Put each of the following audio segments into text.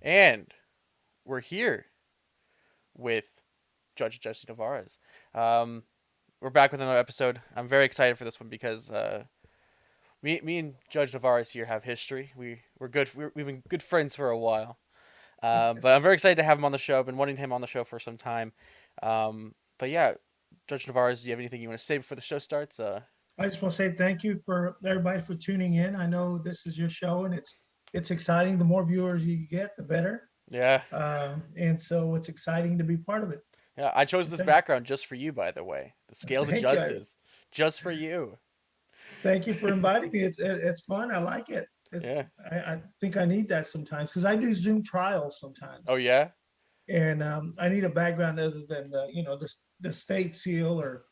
And we're here with Judge Jesse Nevarez. Um, we're back with another episode. I'm very excited for this one because me and Judge Nevarez here have history. We're good. We've been good friends for a while. But I'm very excited to have him on the show. I've been wanting him on the show for some time. But yeah, Judge Nevarez, do you have anything you want to say before the show starts? I just want to say thank you for everybody for tuning in. I know this is your show, and it's exciting. The more viewers you get, the better. Yeah, And so it's exciting to be part of it. yeah. I chose So this background just for you, by the way. The scales of thank you. justice, just for you. Thank you for inviting me. It's fun. I like it. Yeah. I think I need that sometimes because I do Zoom trials Oh sometimes, yeah. and I need a background other than the state seal or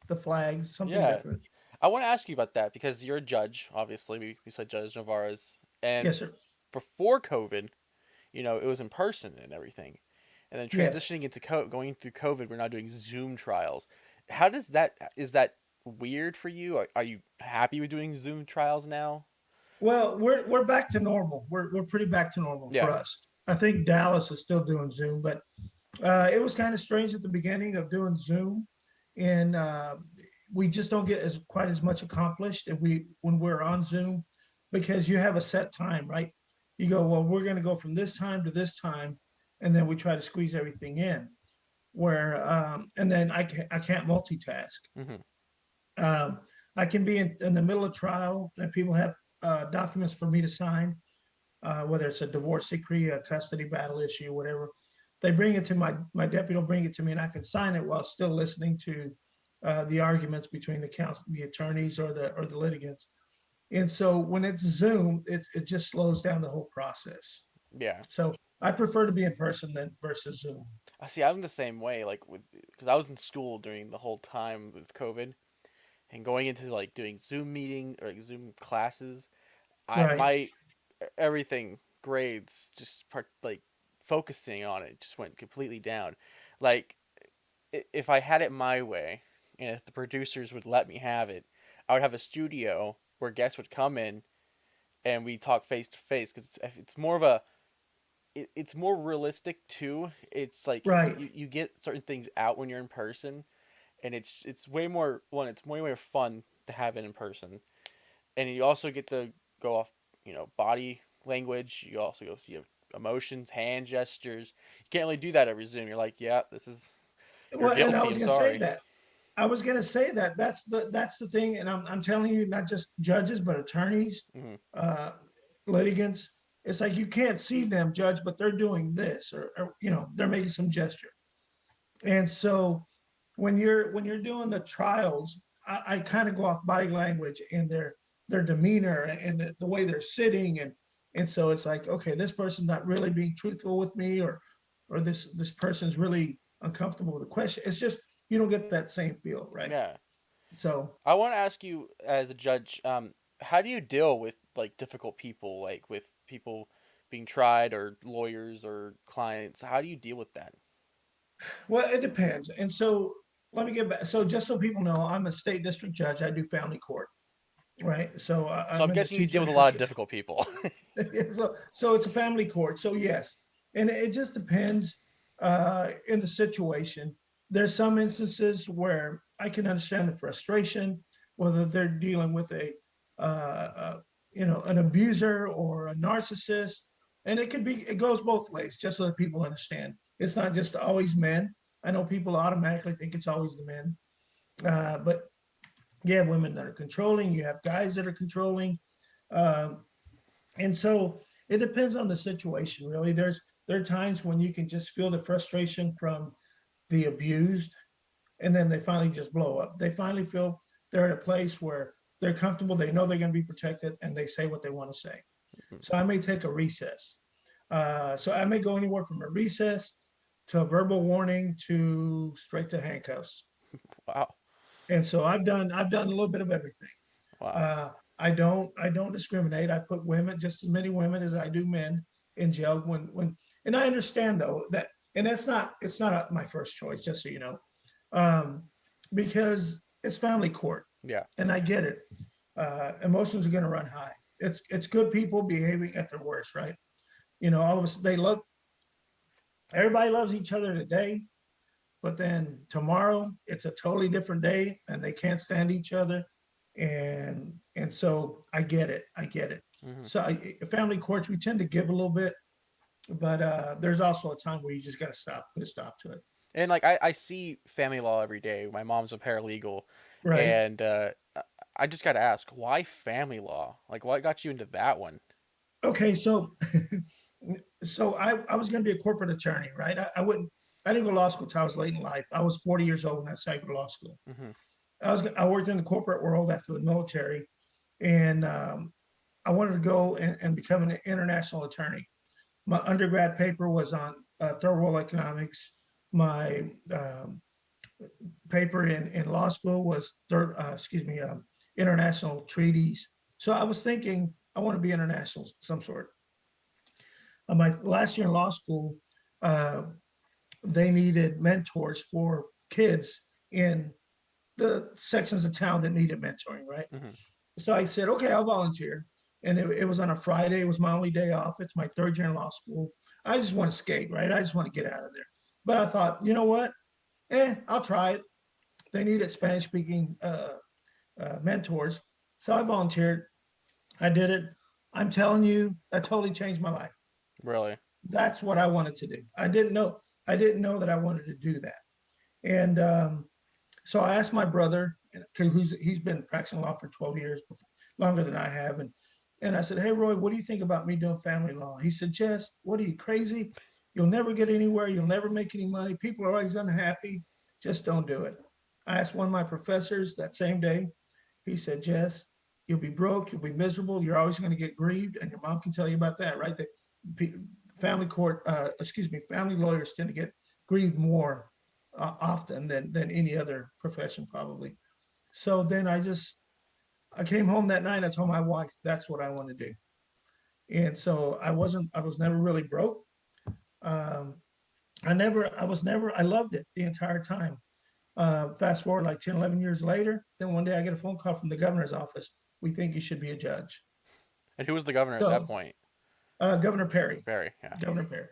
the flags, something Yeah. different. I want to ask you about that because you're a judge, obviously. We said Judge Navarez. And Yes, sir. before COVID, it was in person and everything. And then Yes. transitioning into going through COVID, we're now doing Zoom trials. How does that, is that weird for you? Are you happy with doing Zoom trials now? Well, we're back to normal. We're pretty back to normal Yeah. for us. I think Dallas is still doing Zoom, but it was kind of strange at the beginning of doing Zoom, and we just don't get as quite as much accomplished if we when we're on Zoom because you have a set time, right? You go, well, we're going to go from this time to this time, and then we try to squeeze everything in. And then I can't multitask. Hmm. Um, I can be in the middle of trial and people have documents for me to sign, whether it's a divorce decree, a custody battle issue, whatever. They bring it to my deputy will bring it to me and I can sign it while still listening to the arguments between the attorneys or the litigants. And so when it's Zoom, it just slows down the whole process. Yeah. So I prefer to be in person than versus Zoom. I see. I'm the same way. Like because I was in school during the whole time with COVID and going into like doing Zoom meeting or like Zoom classes. I Right. my everything grades just like focusing on it just went completely down. Like if I had it my way and if the producers would let me have it, I would have a studio where guests would come in and we talk face to face because it's more of a it's more realistic too. It's like Right. you get certain things out when you're in person, and it's way more one. It's way more fun to have it in person, and you also get to go off body language. You also go see emotions, hand gestures. You can't really do that over Zoom. You're like, yeah, this is you're Well, and I guilty. was I'm going to say sorry. that. I was going to say that that's the thing, and I'm telling you, not just judges, but attorneys, Hmm. uh, litigants. It's like you can't see them judge, but they're doing this, or they're making some gesture. And so when you're doing the trials, I kind of go off body language and their demeanor and the way they're sitting, and so it's like, okay, this person's not really being truthful with me, or this person's really uncomfortable with the question. It's just you don't get that same feel, right? Yeah. So I want to ask you as a judge, how do you deal with like difficult people, like with people being tried or lawyers or clients? How do you deal with that? well, it depends. And so let me get back. So just so people know, I'm a state district judge. I do family court, right? So So I'm I'm in the guessing you chief deal with a lot of financial. difficult people. So it's a family court. So yes, and it just depends in the situation. There's some instances where I can understand the frustration, whether they're dealing with an abuser or a narcissist, and it goes both ways. Just so that people understand, it's not just always men. I know people automatically think it's always the men, but you have women that are controlling, you have guys that are controlling. Um, and so it depends on the situation, really. There are times when you can just feel the frustration from the abused, and then they finally just blow up. They finally feel they're at a place where they're comfortable, they know they're going to be protected, and they say what they want to say. So I may take a recess. So I may go anywhere from a recess to a verbal warning to straight to handcuffs. Wow. And so I've done a little bit of everything. Wow. Uh, I don't discriminate. I put women, just as many women as I do men, in jail and I understand though that, and it's not my first choice, just so you know, um, because it's family court, Yeah. and I get it. Emotions are going to run high. It's good people behaving at their worst, right? All of us, everybody loves each other today, but then tomorrow it's a totally different day and they can't stand each other. And so I get it. I get it. Hmm. So family courts, we tend to give a little bit, but there's also a time where you just got to put a stop to it. And like I see family law every day. My mom's a paralegal, Right. and I just got to ask, why family law? Like, what got you into that one? Okay. So, so I was going to be a corporate attorney, right? I didn't go to law school till I was late in life. I was 40 years old when I decided to go to law school. Hmm. I worked in the corporate world after the military, and I wanted to go and become an international attorney. My undergrad paper was on third world economics. My paper in law school was international treaties. So I was thinking I want to be international some sort. My last year in law school, uh, they needed mentors for kids in the sections of town that needed mentoring, right? Hmm. So I said, okay, I'll volunteer. And it was on a Friday. It was my only day off. It's my third year in law school. I just want to skate, right? I just want to get out of there. But I thought, you know what? I'll try it. They needed Spanish speaking mentors. So I volunteered. I did it. I'm telling you, that totally changed my life. Really? That's what I wanted to do. I didn't know that I wanted to do that. And so I asked my brother, because he's been practicing law for 12 years, longer than I have. And I said, hey, Roy, what do you think about me doing family law? He said, Jess, what are you, crazy? You'll never get anywhere. You'll never make any money. People are always unhappy. Just don't do it. I asked one of my professors that same day. He said, Jess, you'll be broke. You'll be miserable. You're always going to get grieved. And your mom can tell you about that, right? Family lawyers tend to get grieved more often than any other profession, probably. So then I came home that night. I told my wife that's what I want to do, and so I was never really broke. Um, I loved it the entire time. Fast forward like 10, 11 years later, then one day I get a phone call from the governor's office. We think you should be a judge. And who was the governor at that So point? Governor Perry, Barry. Yeah. Governor Perry.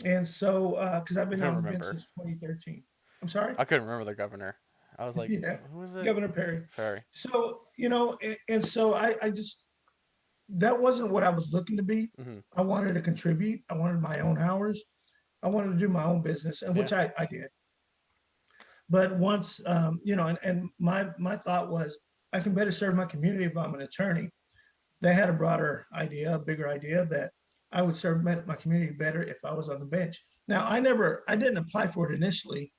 And so, because I've I been couldn't on the bench remember. since 2013. I'm sorry? I couldn't remember the governor. I was like, Yeah, who was it? Governor Perry. Barry. So, and so I just, that wasn't what I was looking to be. Hmm. I wanted to contribute. I wanted my own hours. I wanted to do my own business, and Yeah. which I did. But once, and my thought was, I can better serve my community if I'm an attorney. They had a broader idea, a bigger idea that I would serve my community better if I was on the bench. Now, I didn't apply for it initially.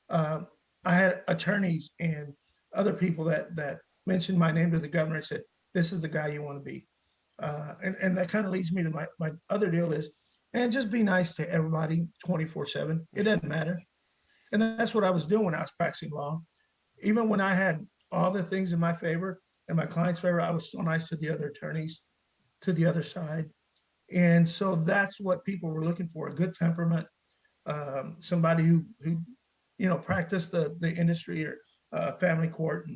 Um, I had attorneys and other people that mentioned my name to the governor and said, "This is the guy you want to be." And that kind of leads me to my other deal is, and just be nice to everybody 24/7. It doesn't matter. And that's what I was doing when I was practicing law. Even when I had all the things in my favor and my client's favor, I was still nice to the other attorneys, to the other side. And so that's what people were looking for, a good temperament, somebody who practiced the industry or family court.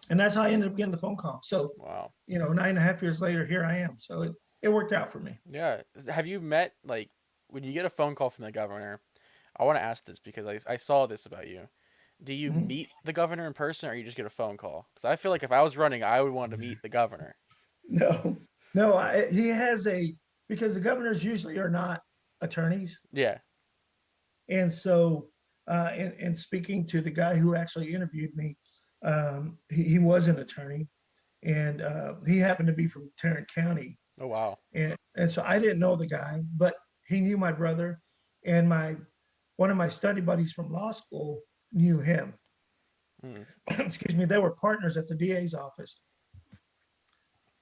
And that's how I ended up getting the phone call. So, Wow. 9.5 years later, here I am. So it worked out for me. Yeah. Have you met, like, when you get a phone call from the governor? I want to ask this because I saw this about you. Do you Mhm. meet the governor in person or you just get a phone call? Because I feel like if I was running, I would want to meet the governor. No, no, he has because the governors usually are not attorneys. Yeah. And so, in speaking to the guy who actually interviewed me, he was an attorney, and he happened to be from Tarrant County, Oh, wow. and so I didn't know the guy, but he knew my brother, and my one of my study buddies from law school knew him. Mm. Excuse me, they were partners at the DA's office,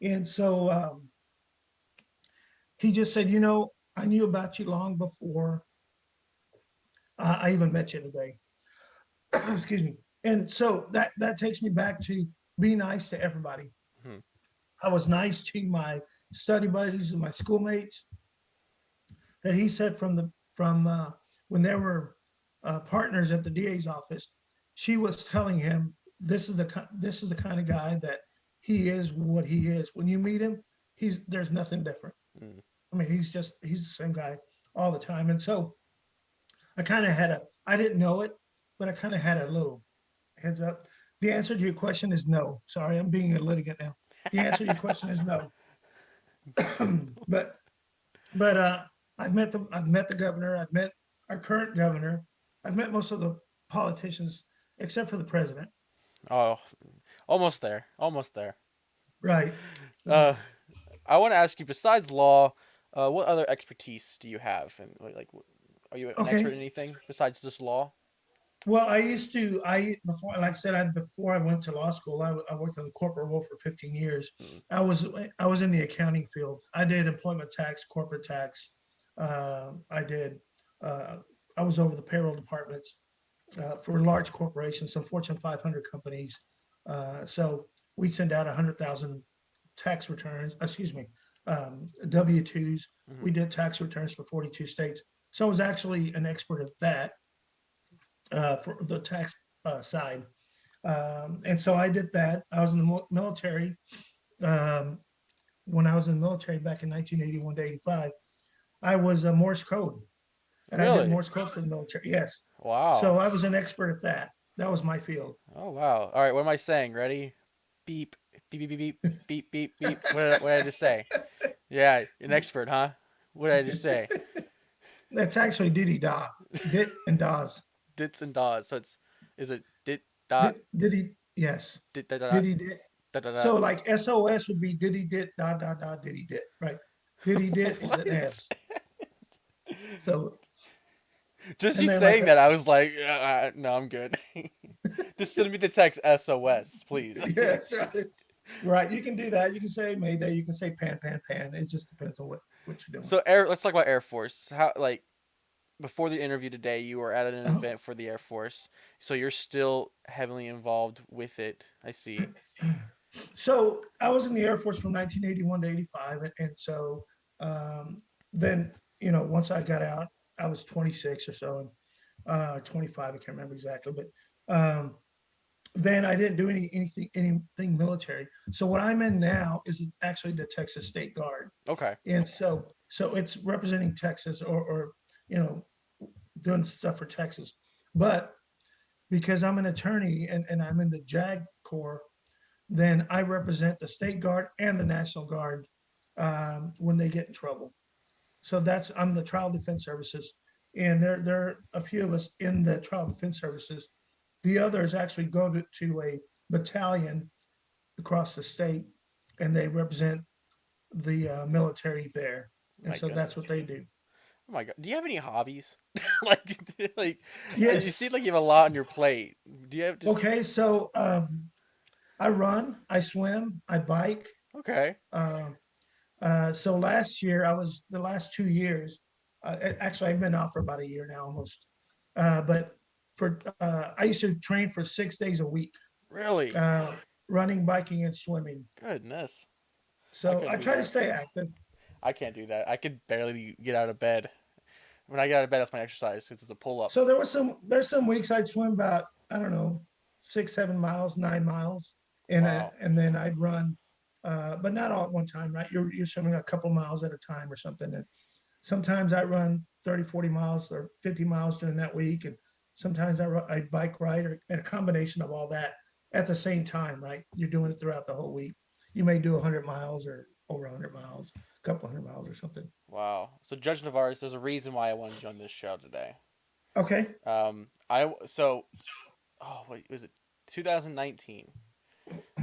and so he just said, I knew about you long before I even met you today. Excuse me. And so that takes me back to be nice to everybody. Hmm. I was nice to my study buddies and my schoolmates. That he said from when they were partners at the DA's office, she was telling him this is the kind of guy that he is what he is. When you meet him, there's nothing different. Mm. I mean, he's the same guy all the time. And so I kind of had a, I didn't know it, but I kind of had a little heads up. The answer to your question is no. Sorry, I'm being a litigant now. The answer to your question is no. but but I've met the governor. I've met our current governor. I've met most of the politicians except for the president. Oh, almost there. Almost there. Right. Right. Uh, I want to ask you, besides law, what other expertise do you have? And like, are you an expert Okay. in anything besides just law? Well, I used to, before, like I said, before I went to law school, I worked in the corporate world for 15 years. Mm. I was, I was in the accounting field. I did employment tax, corporate tax. I did, uh, I was over the payroll departments for large corporations, some Fortune 500 companies. So we send out 100,000 tax returns, excuse me, W-2s. Hmm. We did tax returns for 42 states. So I was actually an expert at that for the tax side. And so I did that. I was in the military. Um, when I was in the military back in 1981 to 85, I was a Morse code and I did Really? Morse code for the military. Yes. Wow. So I was an expert at that. That was my field. Oh wow. All right. What am I saying? Ready? Beep. Beep. Beep. Beep. Beep. Beep. Beep. Beep. What did I just say? Yeah, an expert, huh? What did I just say? That's actually diddy da, dit and das. Dits and daws. So it's is it dit dot Diddy, yes. dit da da Diddy dit. da da da. So like SOS would be diddy dit da da da diddy dit, right? Diddy dit is an What? S. So Just and you then like saying that, I was like, no, I'm good. Just send me the text SOS, please. yes, right. Right. You can do that. You can say Mayday. You can say pan, pan, pan. It just depends on what you're doing. So air. Let's talk about Air Force. How like before the interview today, you were at an Uh, event for the Air Force, so you're still heavily involved with it. I see. so I was in the Air Force from 1981 to 85. And so um, then, once I got out, I was 26 or so, and 25, I can't remember exactly. But then I didn't do anything military. So what I'm in now is actually the Texas State Guard. Okay. And so it's representing Texas or you know, doing stuff for Texas. But because I'm an attorney and I'm in the JAG Corps, then I represent the State Guard and the National Guard when they get in trouble. So I'm the Trial Defense Services, and there are a few of us in the Trial Defense Services. The others actually go to a battalion across the state, and they represent the military there, and My so that's what goodness. they do. Oh my god. Do you have any hobbies? like, like, you seem Yes. like you have a lot on your plate. Do you have just Okay. So I run, I swim, I bike. okay? Um, so last year, the last 2 years. Actually, I've been off for about a year now, almost. But I used to train for 6 days a week, Really? uh, running, biking, and swimming. Goodness. I So couldn't I do try to that. stay active. I can't do that. I could barely get out of bed. When I get out of bed, that's my exercise. It's a pull up. So there's some weeks I'd swim about, I don't know, 6, 7 miles, 9 miles, Wow. and then I'd run, but not all at one time, right? You're swimming a couple miles at a time or something. And sometimes I run 30, 40 miles or 50 miles during that week, and sometimes I bike ride, or and a combination of all that at the same time, right? You're doing it throughout the whole week. You may do 100 miles or over 100 miles, a couple hundred miles or something. Wow. So Judge Nevarez, there's a reason why I wanted you on this show today. Okay. Oh wait, was it 2019,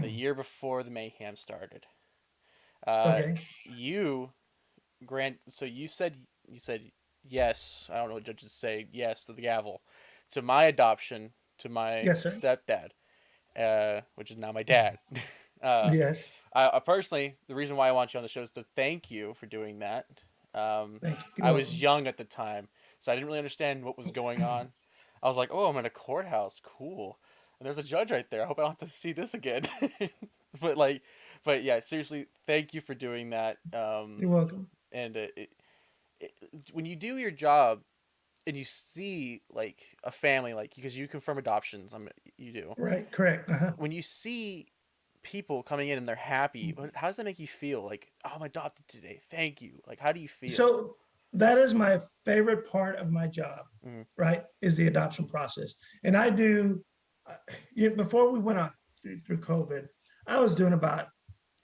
the year before the mayhem started? Uh, Okay. you So you said yes. I don't know what judges say. Yes to the gavel, to my adoption, to my Yes, sir. stepdad, which is now my dad. uh, Yes. I personally, the reason why I want you on the show is to thank you for doing that. Thank you. You're I was welcome. young at the time, so I didn't really understand what was going on. I was like, "Oh, I'm in a courthouse, cool." And there's a judge right there. I hope I don't have to see this again. but like, but yeah, seriously, thank you for doing that. You're welcome. And it, when you do your job and you see like a family, like because you confirm adoptions, you do. Right. Correct. Uh-huh. When you see people coming in and they're happy. How does that make you feel? Like, oh, I'm adopted today. Thank you. Like, how do you feel? So that is my favorite part of my job, Mm-hmm. right? Is the adoption process. And I do, uh, before we went on through COVID, I was doing about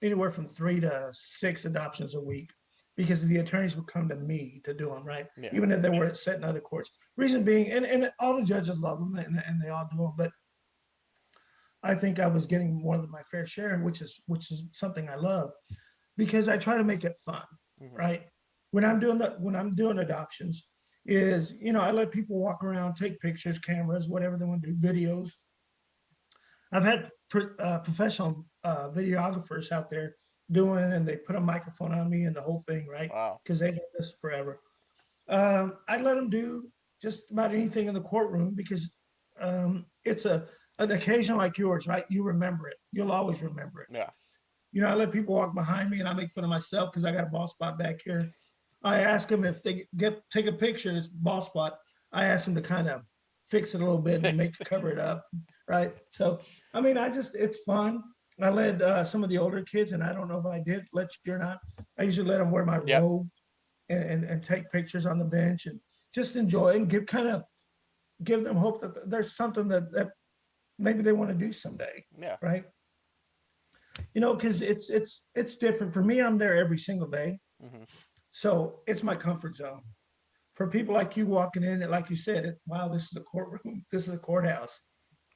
anywhere from 3 to 6 adoptions a week because the attorneys would come to me to do them, right? Yeah. Even if they were set in other courts. Reason being, and all the judges love them and they all do them, but I think I was getting more than my fair share, which is something I love because I try to make it fun, Mm-hmm. right? When I'm doing adoptions, is I let people walk around, take pictures, cameras, whatever they want to do, videos. I've had professional videographers out there doing, and they put a microphone on me and the whole thing, right? Wow. Because they've done this forever. I let them do just about anything in the courtroom because it's an occasion like yours, right? You remember it. You'll always remember it. Yeah. I let people walk behind me and I make fun of myself because I got a bald spot back here. I ask them if they take a picture of this bald spot. I ask them to kind of fix it a little bit and make cover it up, right? So, I mean, it's fun. I led some of the older kids, and I don't know if I did let you or not. I usually let them wear my Yep. robe and take pictures on the bench and just enjoy and give them hope that there's something that maybe they want to do someday, Yeah. right? Because it's different for me. I'm there every single day, Mm-hmm. so it's my comfort zone. For people like you walking in, and like you said, wow, this is a courtroom, this is a courthouse,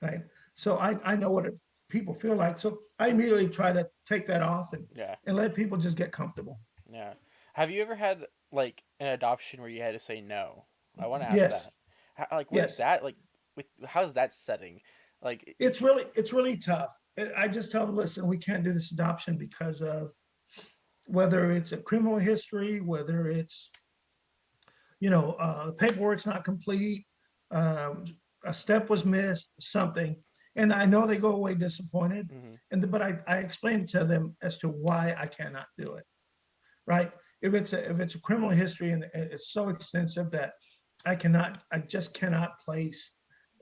right? So I know what people feel like. So I immediately try to take that off Yeah. and let people just get comfortable. Yeah. Have you ever had like an adoption where you had to say no? I want to ask Yes, that. Like, what is yes. that like? With how's that setting? Like, It's really tough. I just tell them, listen, we can't do this adoption because of whether it's a criminal history, whether it's paperwork's not complete, um, a step was missed, something. And I know they go away disappointed. mm-hmm. But I explained to them as to why I cannot do it. Right? If it's a criminal history and it's so extensive that I just cannot place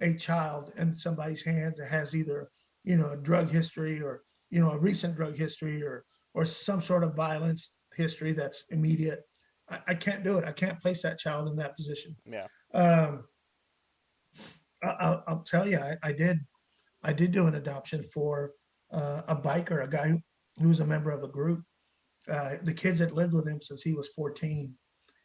a child in somebody's hands that has either a drug history or a recent drug history or some sort of violence history that's immediate. I can't do it. I can't place that child in that position. Yeah. Um, I'll tell you, I did do an adoption for a biker, a guy who was a member of a group. The kids had lived with him since he was 14,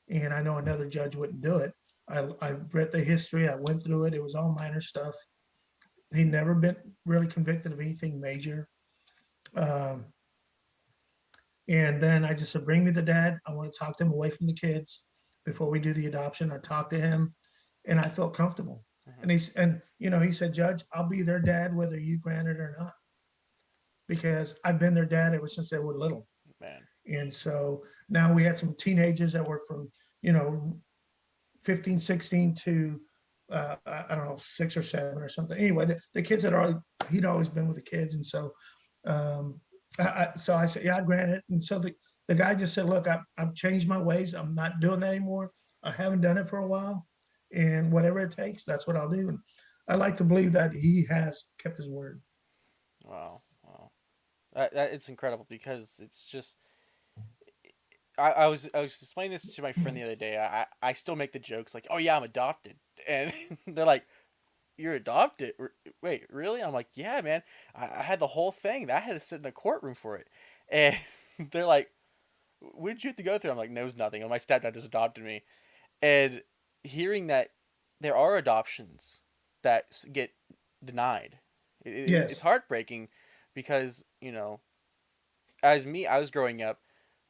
and I know another judge wouldn't do it. I read the history. I went through it. It was all minor stuff. He never been really convicted of anything major. Um, and then I just said, bring me the dad. I want to talk to him away from the kids before we do the adoption. I talked to him, and I felt comfortable. Mm-hmm. And he said, Judge, I'll be their dad whether you grant it or not, because I've been their dad ever since they were little. Man. And so now we had some teenagers that were from, you know, 15, 16 to, I don't know, 6 or 7 or something. Anyway, the kids he'd always been with the kids. And so, so I said, yeah, I grant it. And so the guy just said, look, I've changed my ways. I'm not doing that anymore. I haven't done it for a while. And whatever it takes, that's what I'll do. And I like to believe that he has kept his word. Wow. Wow. That it's incredible because it's just I was explaining this to my friend the other day. I still make the jokes like, "Oh yeah, I'm adopted," and they're like, "You're adopted? Wait, really?" I'm like, "Yeah, man. I had the whole thing. I had to sit in a courtroom for it," and they're like, "What did you have to go through?" I'm like, "Knows nothing. My stepdad just adopted me," and hearing that there are adoptions that get denied, it's Yes. heartbreaking because as me, I was growing up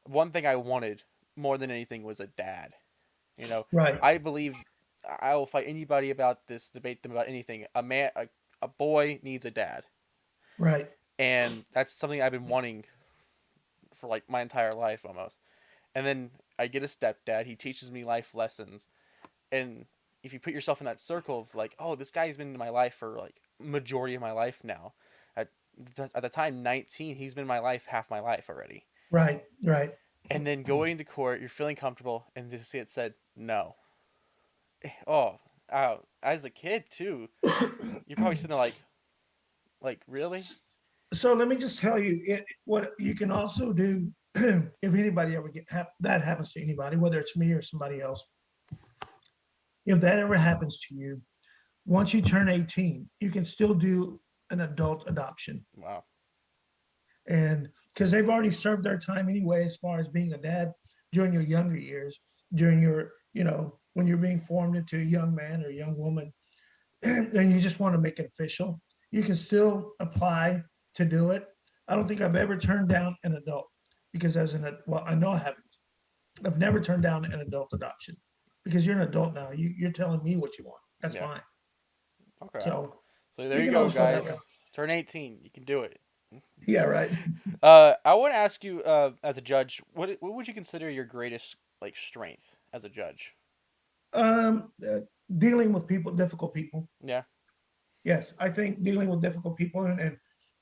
one thing I wanted more than anything was a dad. You know, Right. I believe I will fight anybody about this, debate them about anything. A boy needs a dad, Right. and that's something I've been wanting for like my entire life almost. And then I get a stepdad. He teaches me life lessons, and if you put yourself in that circle of like, oh, this guy's been in my life for like majority of my life now. At at the time, 19, he's been in my life half my life already. Right. Right. And then going to court, you're feeling comfortable, and to see it said no. Oh, as a kid too, you're probably sitting there like really? So let me just tell you what you can also do if anybody ever that happens to anybody, whether it's me or somebody else. If that ever happens to you, once you turn 18, you can still do an adult adoption. Wow. And because they've already served their time anyway, as far as being a dad during your younger years, during your, when you're being formed into a young man or a young woman, and you just want to make it official, you can still apply to do it. I don't think I've ever turned down an adult because well, I know I haven't. I've never turned down an adult adoption because you're an adult now. You're telling me what you want. That's Yeah. fine. Okay. So So there you you can go, always go that guys. route. Turn 18. You can do it. Yeah, right. I want to ask you, as a judge, what would you consider your greatest like strength as a judge? Um, uh, Dealing with people, difficult people. Yeah. Yes, I think dealing with difficult people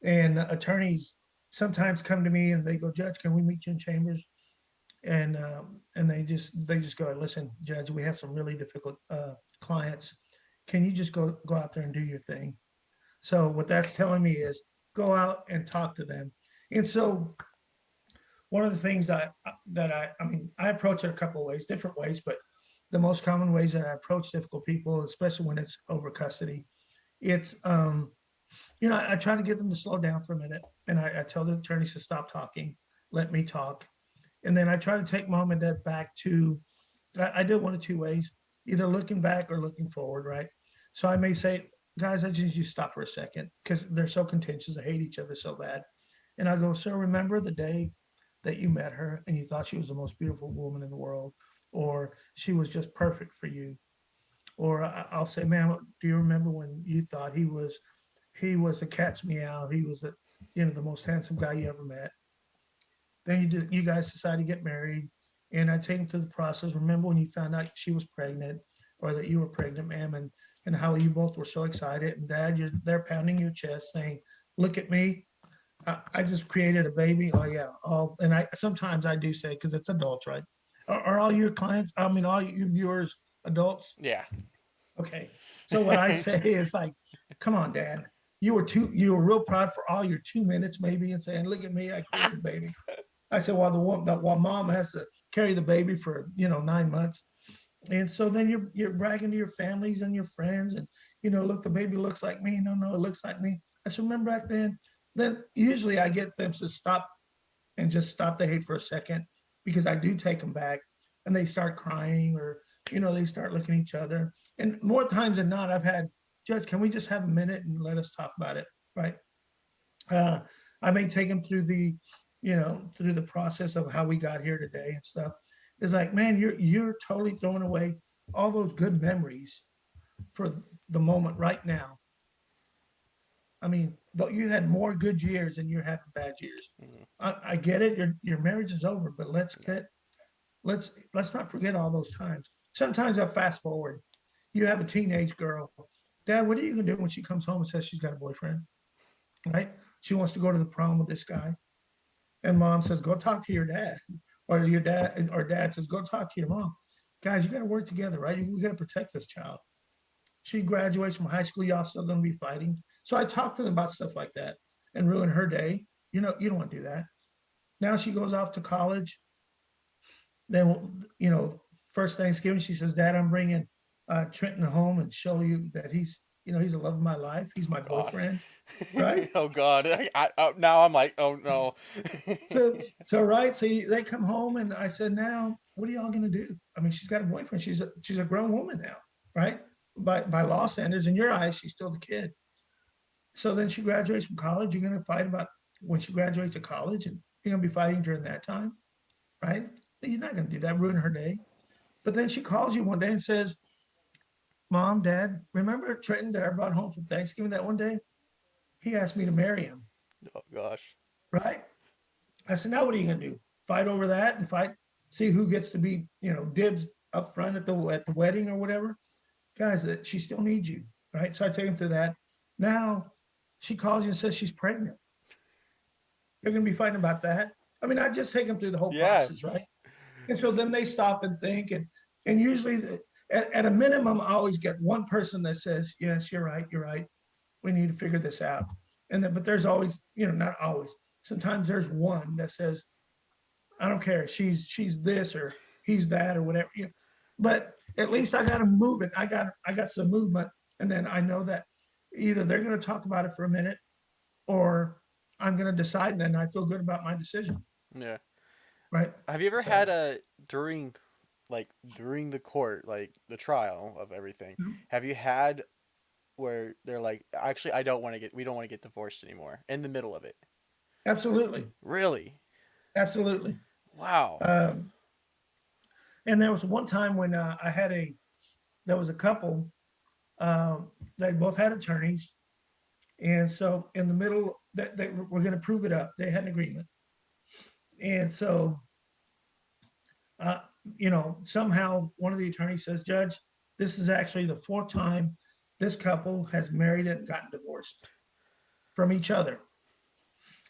and attorneys sometimes come to me and they go, Judge, can we meet you in chambers? And they just go, listen, Judge, we have some really difficult clients. Can you just go out there and do your thing? So what that's telling me is go out and talk to them. And so one of the things I mean, I approach it a couple of ways, different ways, but the most common ways that I approach difficult people, especially when it's over custody, it's I try to get them to slow down for a minute, and I tell the attorneys to stop talking, let me talk, and then I try to take mom and dad back to. I do it one of two ways, either looking back or looking forward, right? So I may say, guys, I just need you to stop for a second because they're so contentious, they hate each other so bad, and I go, sir, remember the day that you met her and you thought she was the most beautiful woman in the world, or she was just perfect for you, or I'll say, ma'am, do you remember when you thought he was a cat's meow. He was the most handsome guy you ever met. Then you guys decide to get married, and I take him through the process. Remember when you found out she was pregnant, or that you were pregnant, ma'am, and how you both were so excited. And Dad, you're there pounding your chest, saying, "Look at me. I just created a baby." Oh yeah. Oh, and I sometimes I do say because it's adults, right? Are all your clients? I mean, all your viewers adults? Yeah. Okay. So what I say is like, come on, Dad. You were real proud for all your 2 minutes maybe and saying, look at me, I created a baby. I said, while the woman while mom has to carry the baby for 9 months. And so then you're bragging to your families and your friends and look, the baby looks like me. No, it looks like me. I said, remember back then? Then usually I get them to stop and just stop the hate for a second because I do take them back and they start crying or they start looking at each other. And more times than not, I've had, Judge, can we just have a minute and let us talk about it, right? Uh, I may take them through the process of how we got here today and stuff. It's like, man, you're totally throwing away all those good memories for the moment right now. I mean, you had more good years than you're having bad years. Mhm. I get it. Your marriage is over, but let's not forget all those times. Sometimes I fast forward. You have a teenage girl. Dad, what are you gonna do when she comes home and says she's got a boyfriend? Right? She wants to go to the prom with this guy. And mom says, go talk to your dad. Or dad says, go talk to your mom. Guys, you gotta work together, right? We gotta protect this child. She graduates from high school, y'all still gonna be fighting. So I talk to them about stuff like that and ruin her day. You don't want to do that. Now she goes off to college. Then, first Thanksgiving, she says, Dad, I'm bringing Trenton home and show you that he's the love of my life. He's my God. boyfriend, right? Oh God. Now I'm like, oh no. Right. So they come home and I said, now, what are y'all going to do? I mean, she's got a boyfriend. She's a grown woman now, right? By law standards, in your eyes, she's still the kid. So then she graduates from college. You're going to fight about when she graduates to college, and you're going to be fighting during that time, right? You're not going to do that, ruin her day. But then she calls you one day and says, Mom, Dad, remember Trenton that I brought home from Thanksgiving that one day? He asked me to marry him, Oh gosh. right? I said, now what are you going to do? Fight over that and see who gets to be, dibs up front at the wedding or whatever? Guys, that she still needs you, right? So I take him through that. Now she calls you and says she's pregnant. You're going to be fighting about that. I mean, I just take them through the whole Yeah. process, right? And so then they stop and think, and usually at a minimum, I always get one person that says, "Yes, you're right. We need to figure this out." And then, but there's always, not always. Sometimes there's one that says, I don't care. She's this or he's that or whatever. But at least I got to move it. I got some movement, and then I know that either they're going to talk about it for a minute, or I'm going to decide, and then I feel good about my decision. Yeah. Right. Have you ever So had a during the court, like the trial of everything? Have you had where they're like, actually, we don't want to get divorced anymore in the middle of it? absolutely, Really? absolutely. Wow. Um, and there was one time when there was a couple. They both had attorneys, and so in the middle, they were going to prove it up. They had an agreement, and so uh, somehow one of the attorneys says, Judge, this is actually the fourth time this couple has married and gotten divorced from each other.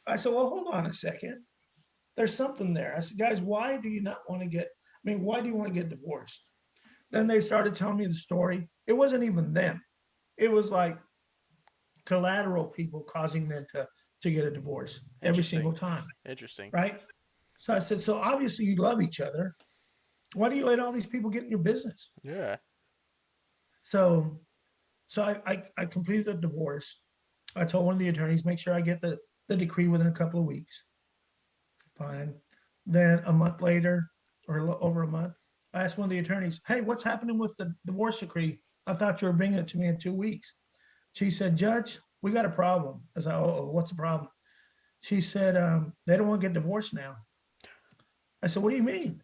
I said, well, hold on a second. There's something there. I said, guys, why do you not want to why do you want to get divorced? Then they started telling me the story. It wasn't even them. It was like collateral people causing them to get a divorce every Interesting. single time. Interesting. Right. So I said, so obviously you love each other. Why do you let all these people get in your business? Yeah. So I completed the divorce. I told one of the attorneys, make sure I get the decree within a couple of weeks. Fine. Then a month later, or over a month, I asked one of the attorneys, hey, what's happening with the divorce decree? I thought you were bringing it to me in 2 weeks. She said, Judge, we got a problem. I said, oh, what's the problem? She said, they don't want to get divorced now. I said, what do you mean?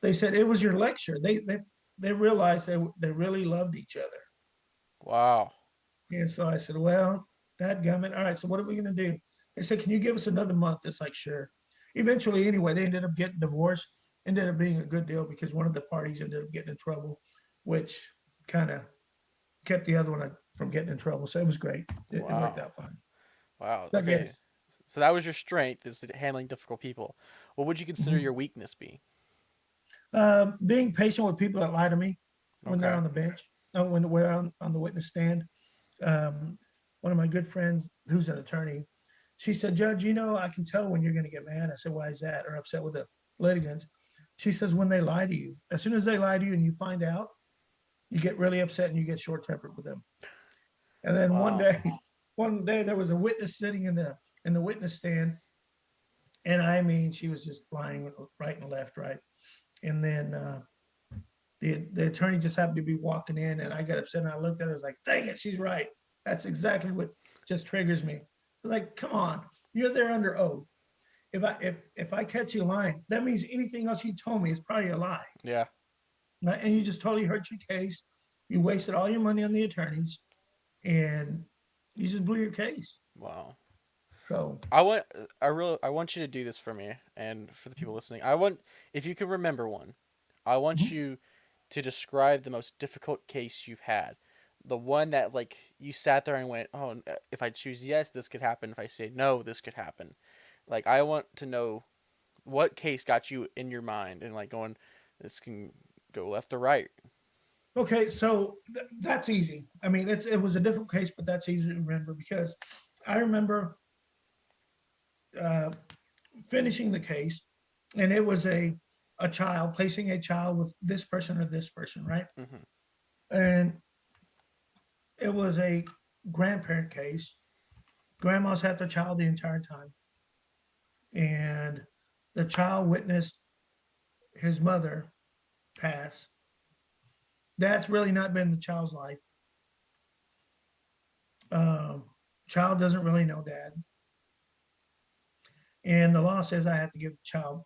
They said, it was your lecture. They realized they really loved each other. Wow. And so I said, well, that gummit. All right, so what are we going to do? They said, can you give us another month? It's like, sure. Eventually, anyway, they ended up getting divorced. Ended up being a good deal because one of the parties ended up getting in trouble, which kind of kept the other one from getting in trouble. So it was great. It worked Wow. out fine. Wow. But Okay. yes, So that was your strength, is handling difficult people. What would you consider mm-hmm. your weakness be? Being patient with people that lie to me when they're Okay. on the bench, when we're on the witness stand. Um, one of my good friends, who's an attorney, she said, Judge, I can tell when you're going to get mad. I said, why is that? Or upset with the litigants. She says, when they lie to you, as soon as they lie to you and you find out, you get really upset and you get short tempered with them. And then one Wow. day, one day there was a witness sitting in the witness stand, and I mean, she was just lying right and left, right. And then the attorney just happened to be walking in, and I got upset and I looked at her. I was like, dang it, she's right. That's exactly what just triggers me. Like, come on, you're there under oath. If I catch you lying, that means anything else you told me is probably a lie. Yeah. And you just totally hurt your case. You wasted all your money on the attorneys, and you just blew your case. Wow. So, I want you to do this for me and for the people listening. I want, if you can remember one, I want mhm. you to describe the most difficult case you've had. The one that like you sat there and went, "Oh, if I choose yes, this could happen. If I say no, this could happen." Like I want to know what case got you in your mind and like going, this can go left or right. Okay, so that's easy. I mean, it was a difficult case, but that's easy to remember because I remember uh, finishing the case, and it was a child placing a child with this person or this person, right? Hmm. And it was a grandparent case. Grandma's had the child the entire time, and the child witnessed his mother pass. That's really not been the child's life. Um, Child doesn't really know dad, and the law says I have to give the child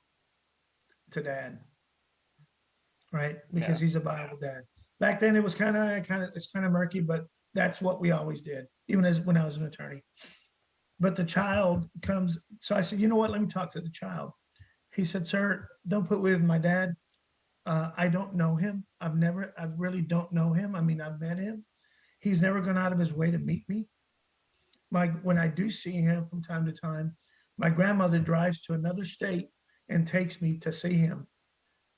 to dad, right? Yeah. Because he's a viable dad. Back then, it was it's kind of murky, but that's what we always did, even as when I was an attorney. But the child comes, so I said, you know what? Let me talk to the child. He said, sir, don't put with my dad. I don't know him. I really don't know him. I mean, I've met him. He's never gone out of his way to meet me. When I do see him from time to time, my grandmother drives to another state and takes me to see him.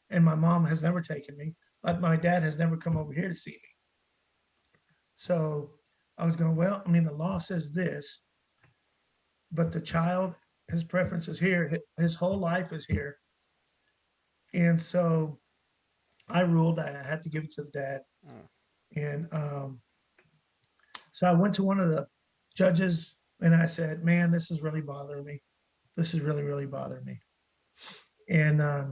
And my mom has never taken me, but my dad has never come over here to see me. So I was going, well, I mean, the law says this. but the child, his preference is here. His whole life is here. And so I ruled I had to give it to the dad. Mm. And so I went to one of the judges and I said, man, this is really bothering me. This is really, really bothering me. And I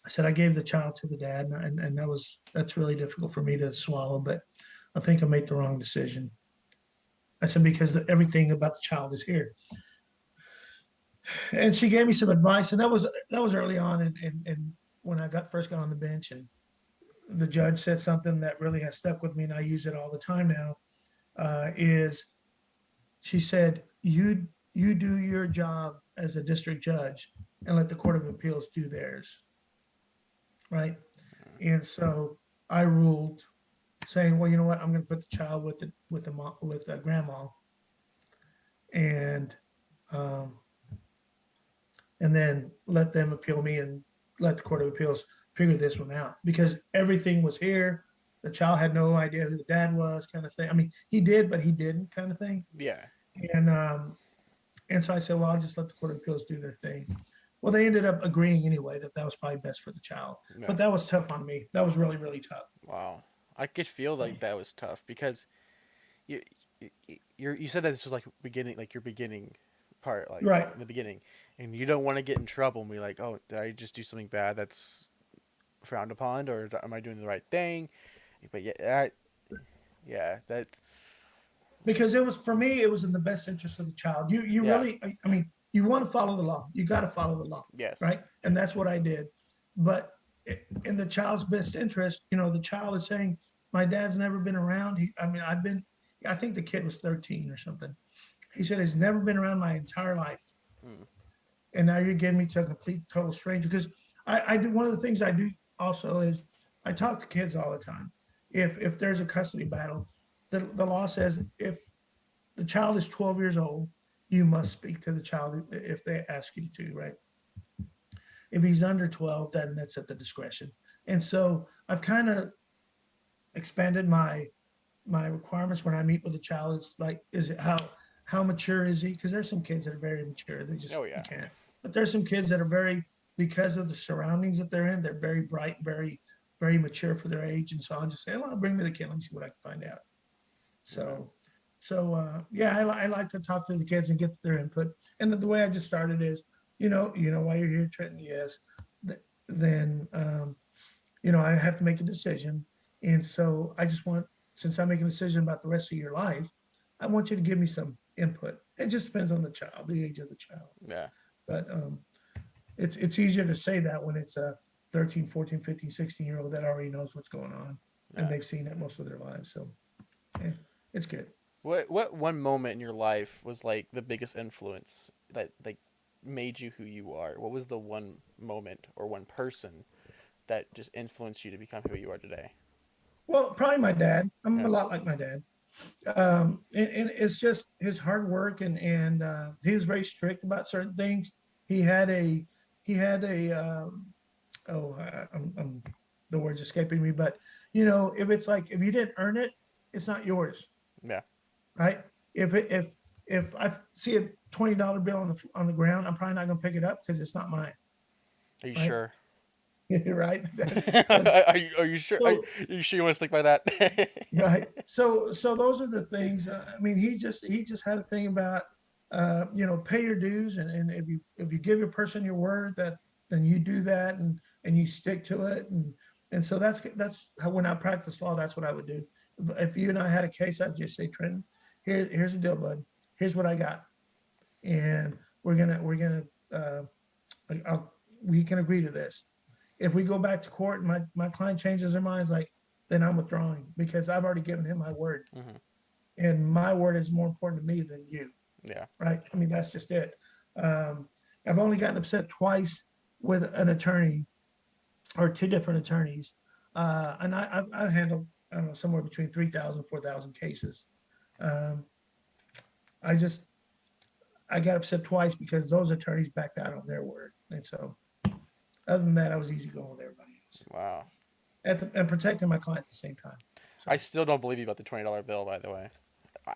said, I gave the child to the dad. And that's really difficult for me to swallow, but I think I made the wrong decision. I said, because everything about the child is here. And she gave me some advice. And that was early on. And when I first got on the bench, and the judge said something that really has stuck with me, and I use it all the time now, is she said, you do your job as a district judge and let the Court of Appeals do theirs. Right. And so I ruled saying, well, you know what, I'm going to put the child with grandma, and um, and then let them appeal me and let the Court of Appeals figure this one out, because everything was here. The child had no idea who the dad was, kind of thing. I mean, he did, but he didn't, kind of thing. Yeah. And so I said, well, I'll just let the Court of Appeals do their thing. Well, they ended up agreeing anyway that that was probably best for the child. Yeah. But that was tough on me. That was really, really tough. Wow. I could feel like that was tough because you you said that this was like beginning, like your beginning part, like Right. in the beginning, and you don't want to get in trouble and be like, oh, did I just do something bad that's frowned upon, or am I doing the right thing? But yeah, that Because it was, for me, it was in the best interest of the child. You yeah, really, I mean, you want to follow the law. You got to follow the law, yes, right? And that's what I did. But in the child's best interest, the child is saying, my dad's never been around. I think the kid was 13 or something. He said he's never been around my entire life. mm, And now you're getting me to a complete total stranger. Because I do, one of the things I do also is I talk to kids all the time. If there's a custody battle, the law says if the child is 12 years old, you must speak to the child if they ask you to, right? If he's under 12, then that's at the discretion. And so I've kind of expanded my requirements when I meet with a child. It's like, is it how mature is he? Because there's some kids that are very mature. They just, oh you yeah, can't. But there's some kids that are very, because of the surroundings that they're in, they're very bright, very, very mature for their age. And so I'll just say, well, bring me the kid. Let me see what I can find out. yeah, So yeah, I like to talk to the kids and get their input. And the way I just started is, why you're here, Trenton? Yes. Then, I have to make a decision. And so I just want, since I'm making a decision about the rest of your life, I want you to give me some input. It just depends on the child, the age of the child. yeah, But it's easier to say that when it's a 13, 14, 15, 16-year-old that already knows what's going on and yeah. they've seen it most of their lives. So yeah, it's good. What one moment in your life was like the biggest influence that like made you who you are? What was the one moment or one person that just influenced you to become who you are today? Well, probably my dad. I'm a Yeah. lot like my dad. And it's just his hard work, and he was very strict about certain things. He had a oh, I'm the word's escaping me, but if it's like, if you didn't earn it, it's not yours, Yeah. right? If I see a $20 bill on the ground, I'm probably not going to pick it up because it's not mine, Are you right? sure? Right. That's Are you sure? so Are you sure you want to stick by that? right. So those are the things. I mean, he just had a thing about pay your dues, and if you give a person your word, that then you do that, and you stick to it, and so that's how, when I practice law, that's what I would do. If you and I had a case, I'd just say, Trenton, here's the deal, bud. Here's what I got, and we're gonna we can agree to this. If we go back to court and my client changes their minds, like, then I'm withdrawing because I've already given him my word, Hmm. and my word is more important to me than you, Yeah. right? I mean, that's just it. Um, I've only gotten upset twice with an attorney or two different attorneys, and I've handled, I don't know, somewhere between 3,000 4,000 cases. Um, I just I got upset twice because those attorneys backed out on their word, and so other than that, I was easy going with everybody else Wow. and protecting my client at the same time. I So still don't believe you about the $20 bill, by the way.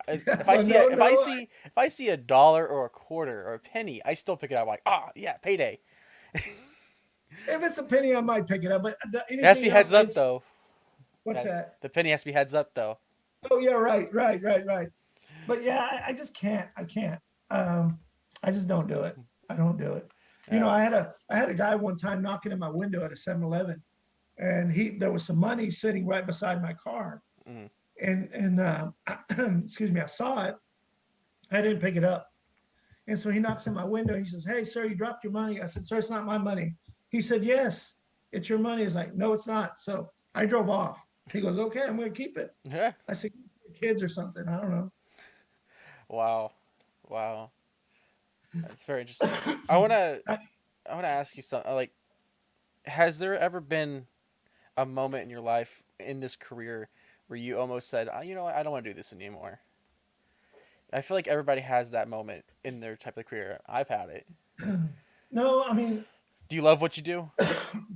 If I see a, No, no. if I see a dollar or a quarter or a penny, I still pick it up. Like, ah, yeah, payday. If it's a penny, I might pick it up. But It has to anything be heads else, up it's though. what's that? The penny has to be heads up though. Oh yeah, right. But yeah, I just can't. I can't. Um, I just don't do it. I don't do it. You know, Yeah. I had a guy one time knocking at my window at a 7-Eleven, and he there was some money sitting right beside my car, Mm. and excuse me, I saw it. I didn't pick it up, and so he knocks at my window. He says, "Hey, sir, you dropped your money." I said, "Sir, it's not my money." He said, "Yes, it's your money." I was like, "No, it's not." So I drove off. He goes, "Okay, I'm going to keep it." Yeah. I said, "Kids or something." I don't know. Wow. Wow. That's very interesting. I wanna I, I wanna ask you something. Like, has there ever been a moment in your life in this career where you almost said, you know what, I don't want to do this anymore? I feel like everybody has that moment in their type of career. I've had it. no, I mean, Do you love what you do?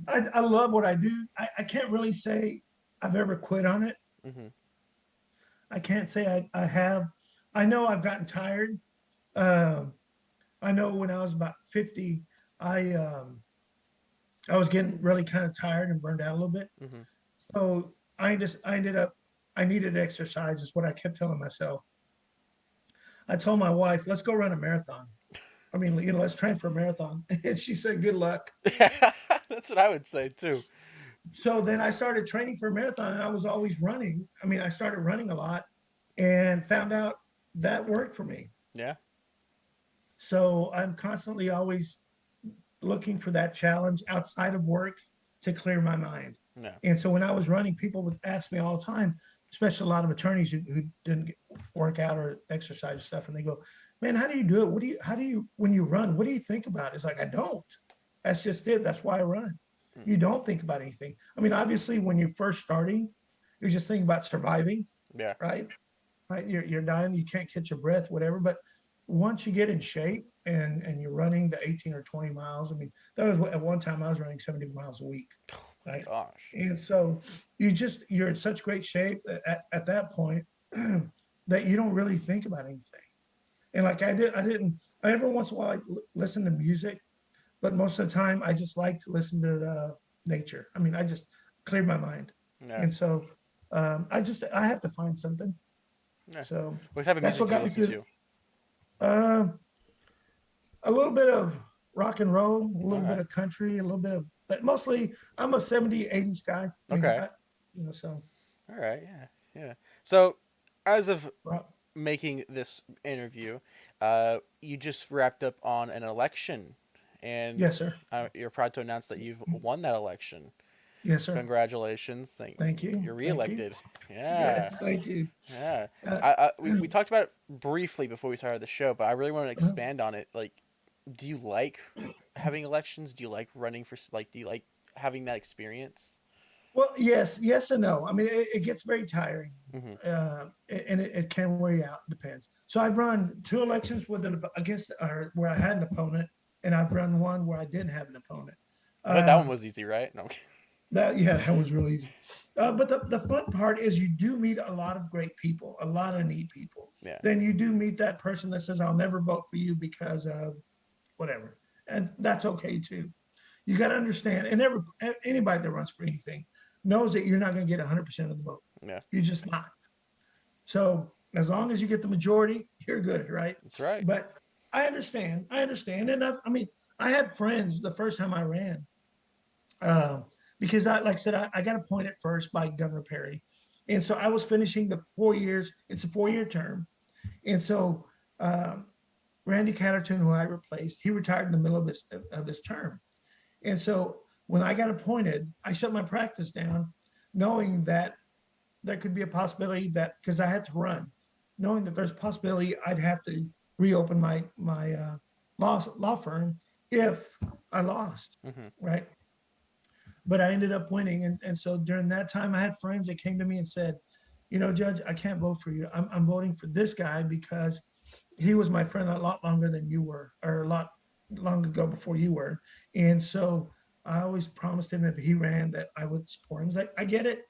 I love what I do. I can't really say I've ever quit on it. Hmm. I can't say I have. I know I've gotten tired. Uh, I know when I was about 50, I um, I was getting really kind of tired and burned out a little bit. Hmm. So I ended up I needed exercise is what I kept telling myself. I told my wife, let's go run a marathon. I mean, you know, let's train for a marathon. And she said, good luck. That's what I would say too. So then I started training for a marathon and I was always running. I mean, I started running a lot and found out that worked for me. Yeah. So I'm constantly always looking for that challenge outside of work to clear my mind. Yeah. And so when I was running, people would ask me all the time, especially a lot of attorneys who didn't work out or exercise stuff, and they go, "Man, how do you do it? How do you, when you run, what do you think about?" It's like, I don't. That's just it. That's why I run. Mm. You don't think about anything. I mean, obviously, when you're first starting, you're just thinking about surviving, Yeah. right? Right? You're dying, you can't catch your breath, whatever. But once you get in shape and you're running the 18 or 20 miles, I mean, that was at one time I was running 70 miles a week, Oh my right? gosh. And so you're in such great shape at that point that you don't really think about anything. And like I didn't. Every once in a while I listen to music, but most of the time I just like to listen to the nature. I mean, I just cleared my mind, Yeah. and so I have to find something. Yeah. So What type of that's music what do you got me listen through. to? Uh, a little bit of rock and roll, a All little bit right. of country, a little bit of, but mostly I'm a 70s, 80s guy. I mean, Okay. so All right. Yeah. Yeah. So, as of rock. making this interview, you just wrapped up on an election, and Yes, sir. you're proud to announce that you've won that election. Yes, sir. Congratulations! Thank you. You're Thank you. reelected. Yeah, Yes, thank you. yeah. Uh, We talked about it briefly before we started the show, but I really want to uh, expand on it. Like, do you like having elections? Do you like running for like? Do you like having that experience? well, yes and no. I mean, it gets very tiring, Hmm. and it can wear you out. Depends. So I've run two elections with against or where I had an opponent, and I've run one where I didn't have an opponent. I thought that one Um, was easy, right? No. that yeah, that was really easy. But the fun part is you do meet a lot of great people, a lot of neat people. Yeah. Then you do meet that person that says, "I'll never vote for you because of whatever," and that's okay too. You got to understand, and anybody that runs for anything knows that you're not going to get 100% of the vote. Yeah. You're just not. So as long as you get the majority, you're good, right? That's right. But I understand. I understand. And I mean, I had friends the first time I ran um, because like I said, I got appointed first by Governor Perry. And so I was finishing the 4 years. It's a 4 year term. And so um, Randy Catterton, who I replaced, he retired in the middle of this term. And so when I got appointed, I shut my practice down, knowing that there could be a possibility that because I had to run, knowing that there's a possibility I'd have to reopen my law firm if I lost, Hmm. right? But I ended up winning, and so during that time, I had friends that came to me and said, you know, Judge, I can't vote for you. I'm voting for this guy because he was my friend a lot longer than you were, or a lot long ago before you were. And so I always promised him if he ran that I would support him. He's like, I get it.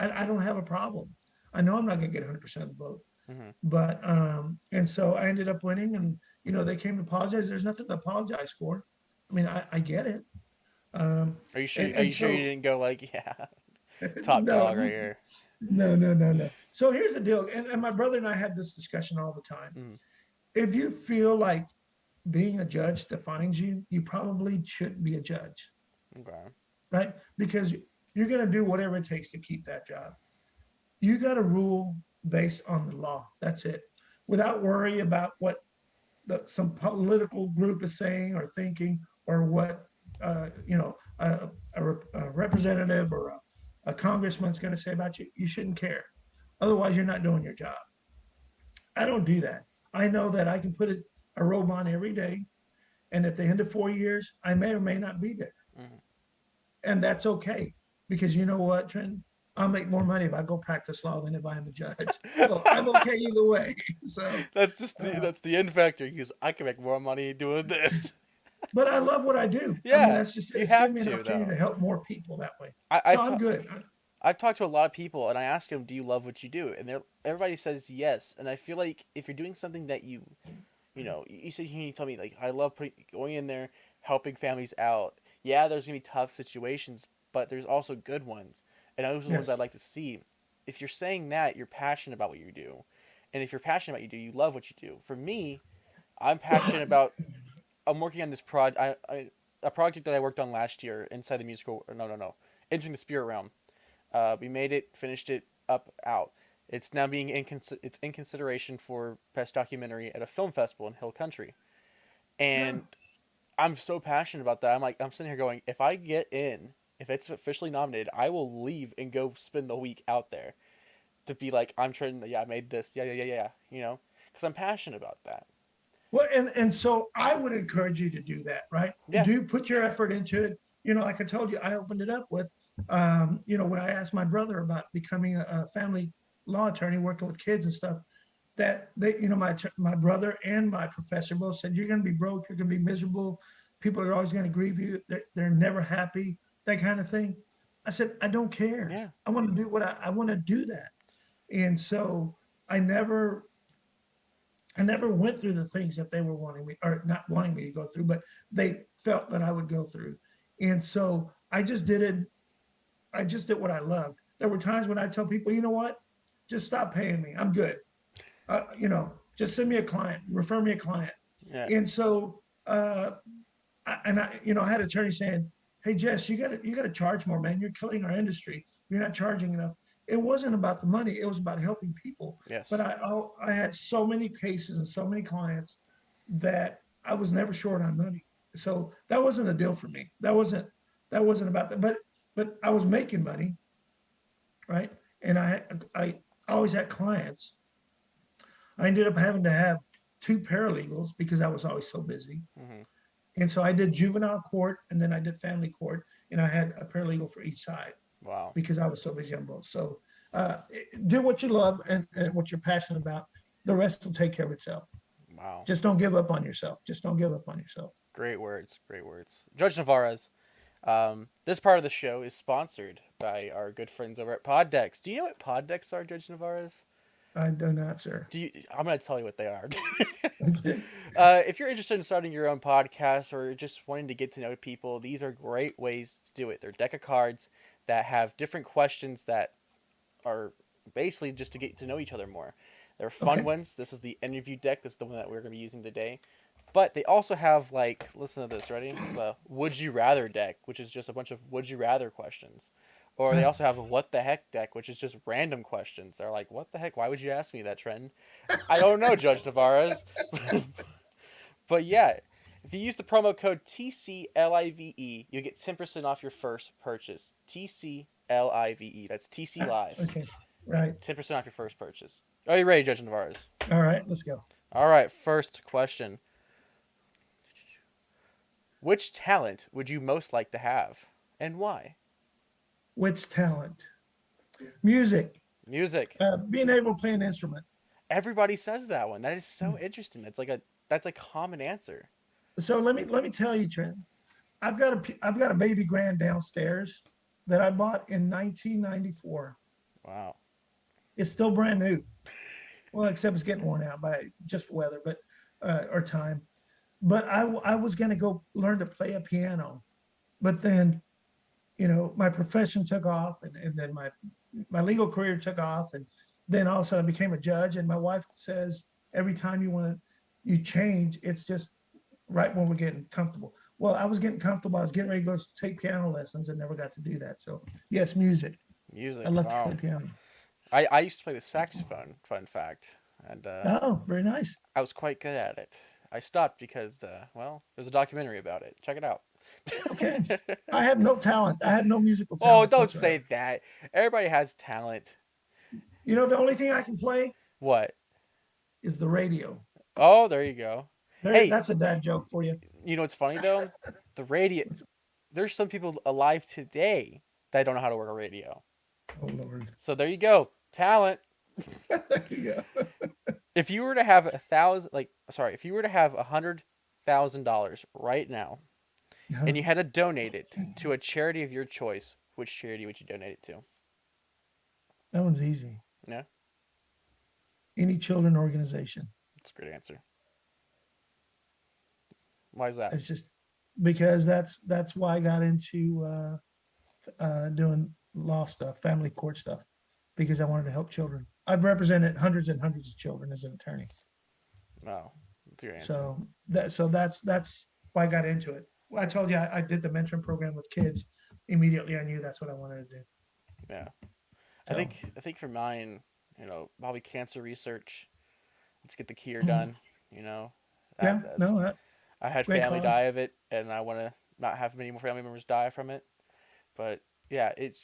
I don't have a problem. I know I'm not going to get 100% of the vote, Hmm. But and so I ended up winning, and they came to apologize. There's nothing to apologize for. I mean, I get it. Um, Are you sure? and Are and you sure you so didn't go like, yeah, top no, dog right here? no, no, no, no. So here's the deal, and my brother and I had this discussion all the time. Mm, If you feel like being a judge defines you, you probably shouldn't be a judge, okay. right? Because you're going to do whatever it takes to keep that job. You got to rule based on the law. That's it, without worry about what some political group is saying or thinking, or what a representative or a congressman's going to say about you. You shouldn't care. Otherwise, you're not doing your job. I don't do that. I know that I can put a robe on every day, and at the end of 4 years, I may or may not be there, Mm. and that's okay, because you know what, Trent? I'll make more money if I go practice law than if I am a judge. So I'm okay either way. So, That's just uh, that's the end factor because I can make more money doing this. but I love what I do. I mean, Yeah, that's just it. you It's given have me an to opportunity though. to help more people that way. I, So I've I'm ta- good. I've talked to a lot of people and I ask them, "Do you love what you do?" And everybody says yes. And I feel like if you're doing something that you said you tell me like I love going in there, helping families out. Yeah, there's gonna be tough situations, but there's also good ones, and those are the ones Yes. I'd like to see. If you're saying that, you're passionate about what you do, and if you're passionate about what you do, you love what you do. For me, I'm passionate about. I'm working on this a project that I worked on last year inside the musical. Or no, entering the spirit realm. We made it, finished it, up, out. It's now it's in consideration for best documentary at a film festival in Hill Country, Yeah. and I'm so passionate about that. I'm sitting here going, if I get in, if it's officially nominated, I will leave and go spend the week out there to be like, I'm trying. Yeah, I made this. Yeah. Because I'm passionate about that. Well, and so I would encourage you to do that, right? Yeah. Do put your effort into it. Like I told you, I opened it up with, when I asked my brother about becoming a family law attorney, working with kids and stuff, that my brother and my professor both said, you're going to be broke, you're going to be miserable, people are always going to grieve you, they're never happy, that kind of thing. I said, I don't care. Yeah. I want to do what I want to do that. And so I never I never went through the things that they were wanting me, or not wanting me to go through, but they felt that I would go through. And so I just did it. I just did what I loved. There were times when I tell people, you know what, just stop paying me. I'm good. Just send me a client, refer me a client. Yeah. And so, I had attorneys saying, "Hey, Jess, you got to charge more, man. You're killing our industry. You're not charging enough." It wasn't about the money; it was about helping people. But Yes. I had so many cases and so many clients that I was never short on money. So that wasn't a deal for me. That wasn't about that. But I was making money, right? And I always had clients. I ended up having to have two paralegals because I was always so busy. Hmm. And so I did juvenile court and then I did family court, and I had a paralegal for each side Wow. because I was so busy on both. So uh, do what you love and what you're passionate about. The rest will take care of itself. Wow. Just don't give up on yourself. Just don't give up on yourself. Great words. Great words. Judge Navarez. This part of the show is sponsored by our good friends over at Poddex. Do you know what Poddex are, Judge Navarez? I do not, sir. Do you? I'm gonna tell you what they are. Okay. If you're interested in starting your own podcast or just wanting to get to know people, these are great ways to do it. They're a deck of cards that have different questions that are basically just to get to know each other more. They're fun Okay. ones. This is the interview deck. This is the one that we're going to be using today. But they also have like, listen to this, ready? The Would You Rather deck, which is just a bunch of Would You Rather questions. Or they Uh, also have a What the Heck deck, which is just random questions. They're like, what the heck? Why would you ask me that, Trenton? I don't know, Judge Navarez. But yeah, if you use the promo code TCLIVE, you get 10% off your first purchase. TCLIVE. That's TC Live. okay. Right. 10% off your first purchase. Are you ready, Judge Navarez? All right. Let's go. All right, first question. Which talent would you most like to have and why? Which talent? Music. Music. Being able to play an instrument. Everybody says that one. That is so interesting. That's a common answer. So let me tell you, Trent. I've got a baby grand downstairs that I bought in 1994. Wow. It's still brand new. Well, except it's getting worn out by just weather, but or time. But I was going to go learn to play a piano, but then my profession took off, and then my legal career took off, and then all of a sudden I became a judge. And my wife says every time you change, it's just right when we're getting comfortable. Well, I was getting comfortable. I was getting ready to go take piano lessons and never got to do that. So yes, music. I Music. love to Wow. play piano. I used to play the saxophone. Fun fact. And Oh, very nice. I was quite good at it. I stopped because, well, there's a documentary about it. Check it out. Okay. I have no talent. I have no musical Oh, talent don't say whatsoever. that. Everybody has talent. The only thing I can play What? is the radio. Oh, there you go. There, Hey, that's a dad joke for you. you know what's funny though? The radio. There's some people alive today that don't know how to work a radio. Oh Lord. So there you go. Talent. There you go. If you were to have if you were to have $100,000 right now, Yeah, and you had to donate it to a charity of your choice, which charity would you donate it to? that one's easy. Yeah, Any children organization. that's a great answer. Why is that? It's just because that's why I got into doing law stuff, family court stuff, because I wanted to help children. I've represented hundreds and hundreds of children as an attorney. No, that's a great answer. So that's why I got into it. Well, I told you I did the mentoring program with kids. Immediately, I knew that's what I wanted to do. Yeah, So, I think for mine, probably cancer research. Let's get the cure done. You know, yeah, that's no, I had great family cause. die of it, and I want to not have many more family members die from it. But yeah, it's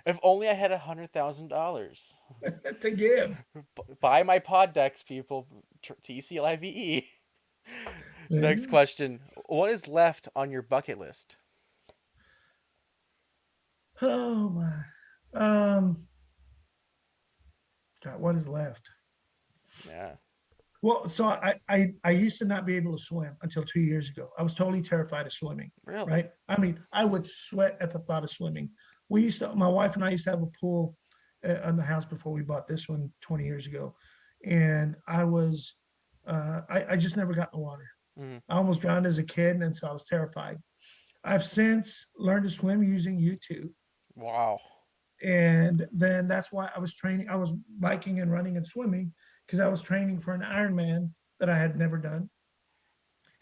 if only I had $100,000. To give. Buy my pod decks, people. TCLIVE. Next question: what is left on your bucket list? Oh my. Um, God, what is left? Yeah, Well, so I used to not be able to swim until 2 years ago. I was totally terrified of swimming. really. Right? I mean, I would sweat at the thought of swimming. My wife and I used to have a pool in the house before we bought this one 20 years ago, and I just never got in the water. Mm, I almost drowned as a kid, and so I was terrified. I've since learned to swim using YouTube. wow. And then that's why I was training. I was biking and running and swimming because I was training for an Ironman that I had never done.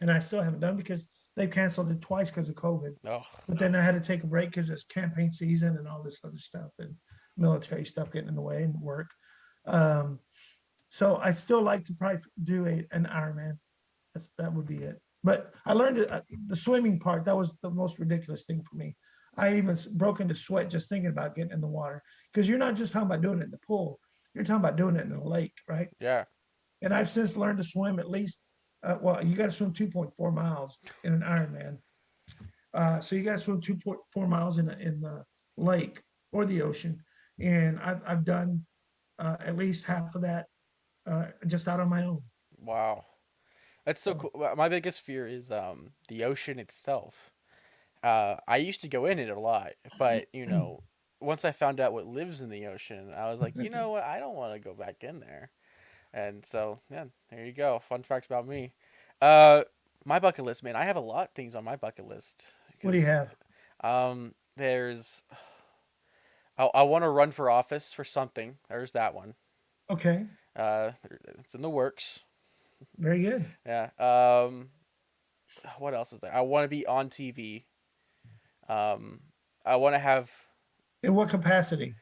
And I still haven't done because they've canceled it twice because of COVID. Oh, But then I had to take a break because it's campaign season and all this other stuff and military stuff getting in the way and work. Um, so I still like to probably do an Ironman. That would be it. But I learned the swimming part. That was the most ridiculous thing for me. I even broke into sweat just thinking about getting in the water because you're not just talking about doing it in the pool. You're talking about doing it in the lake, right? yeah. And I've since learned to swim at least. Well, you got to swim 2.4 miles in an Ironman. So you got to swim 2.4 miles in the lake or the ocean, and I've done at least half of that just out on my own. Wow. That's so So cool. My biggest fear is the ocean itself. I used to go in it a lot, but once I found out what lives in the ocean, I was like, you know what? I don't want to go back in there. And so, yeah, there you go. Fun fact about me. Uh, my bucket list, man. I have a lot of things on my bucket list what do you because have? there's I want to run for office for something. There's that one. Okay, It's in the works. very good. Yeah. What else is there? I want to be on TV. Um, I want to have In what capacity?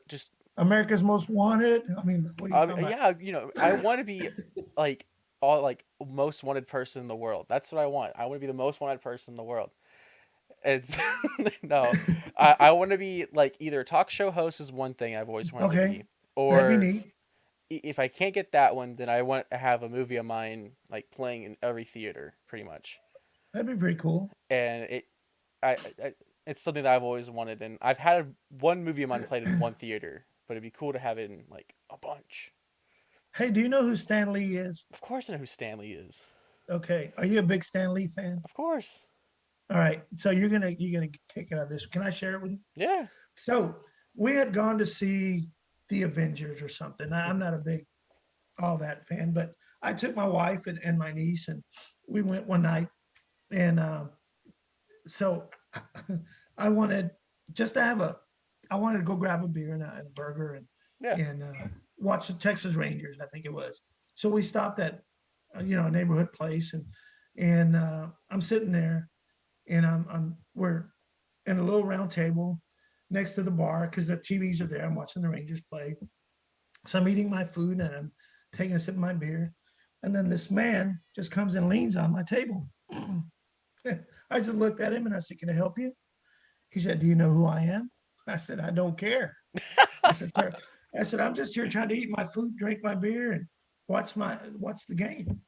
just America's Most Wanted. I mean, what are you talking about? yeah, I want to be like all like most wanted person in the world. That's what I want. I want to be the most wanted person in the world. It's no, I want to be like either a talk show host is one thing I've always wanted to Okay, be, that'd be or neat. if I can't get that one, then I want to have a movie of mine like playing in every theater, pretty much. That'd be pretty cool. And I it's something that I've always wanted, and I've had one movie of mine played in one theater, but it'd be cool to have it in like a bunch. Hey, do you know who Stan Lee is? Of course, I know who Stanley is. Okay, are you a big Stan Lee fan? Of course, All right, so you're gonna kick it out of this. Can I share it with you? yeah. So we had gone to see. the Avengers or something. I'm not a big all that fan, but I took my wife and my niece, and we went one night, and so I wanted just to have a, I wanted to go grab a beer and a burger Yeah. and watch the Texas Rangers, I think it was. So we stopped at a neighborhood place, and I'm sitting there, and we're in a little round table next to the bar because the TVs are there. I'm watching the Rangers play. So I'm eating my food and I'm taking a sip of my beer. And then this man just comes and leans on my table. I just looked at him and I said, "Can I help you?" He said, "Do you know who I am?" I said, "I don't care." I said, "Sir," I said, "I'm just here trying to eat my food, drink my beer, and watch the game."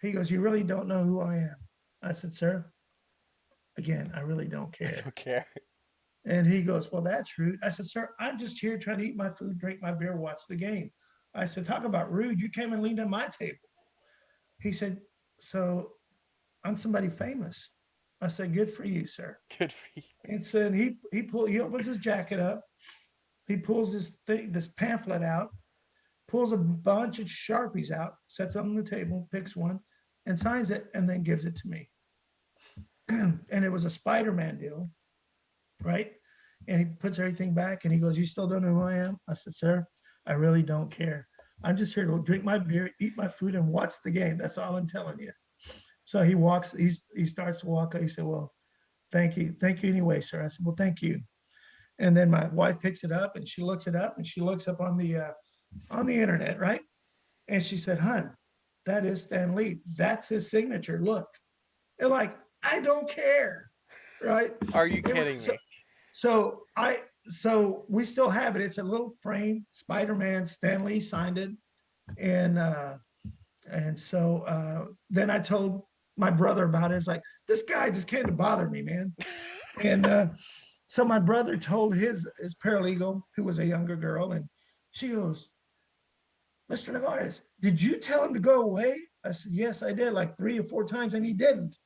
He goes, "You really don't know who I am?" I said, "Sir, again, I really don't I care." don't care. And he goes, "Well, that's rude." I said, "Sir, I'm just here trying to eat my food, drink my beer, watch the game." I said, "Talk about rude. You came and leaned on my table." He said, "So I'm somebody famous." I said, "Good for you, sir." Good for you. And so he opens his jacket up, he pulls this pamphlet out, pulls a bunch of Sharpies out, sets them on the table, picks one, and signs it, and then gives it to me. And it was a Spider-Man deal, right? And he puts everything back and he goes, "You still don't know who I am?" I said, "Sir, I really don't care. I'm just here to drink my beer, eat my food, and watch the game. That's all I'm telling you." So he starts to walk. He said, "Well, thank you anyway, sir." I said, "Well, thank you." And then my wife picks it up and she looks it up and she looks up on the internet, right? And she said, "Hun, that is Stan Lee. That's his signature. Look." And like, I don't care, right? Are you It was kidding me? so I so we still have it. It's a little frame. Spider-Man, Stan Lee signed it, and then I told my brother about it. It's like, this guy just came to bother me, man. And so my brother told his paralegal, who was a younger girl, and she goes, "Mr. Nevarez, did you tell him to go away?" I said, "Yes, I did, like 3 or 4 times, and he didn't."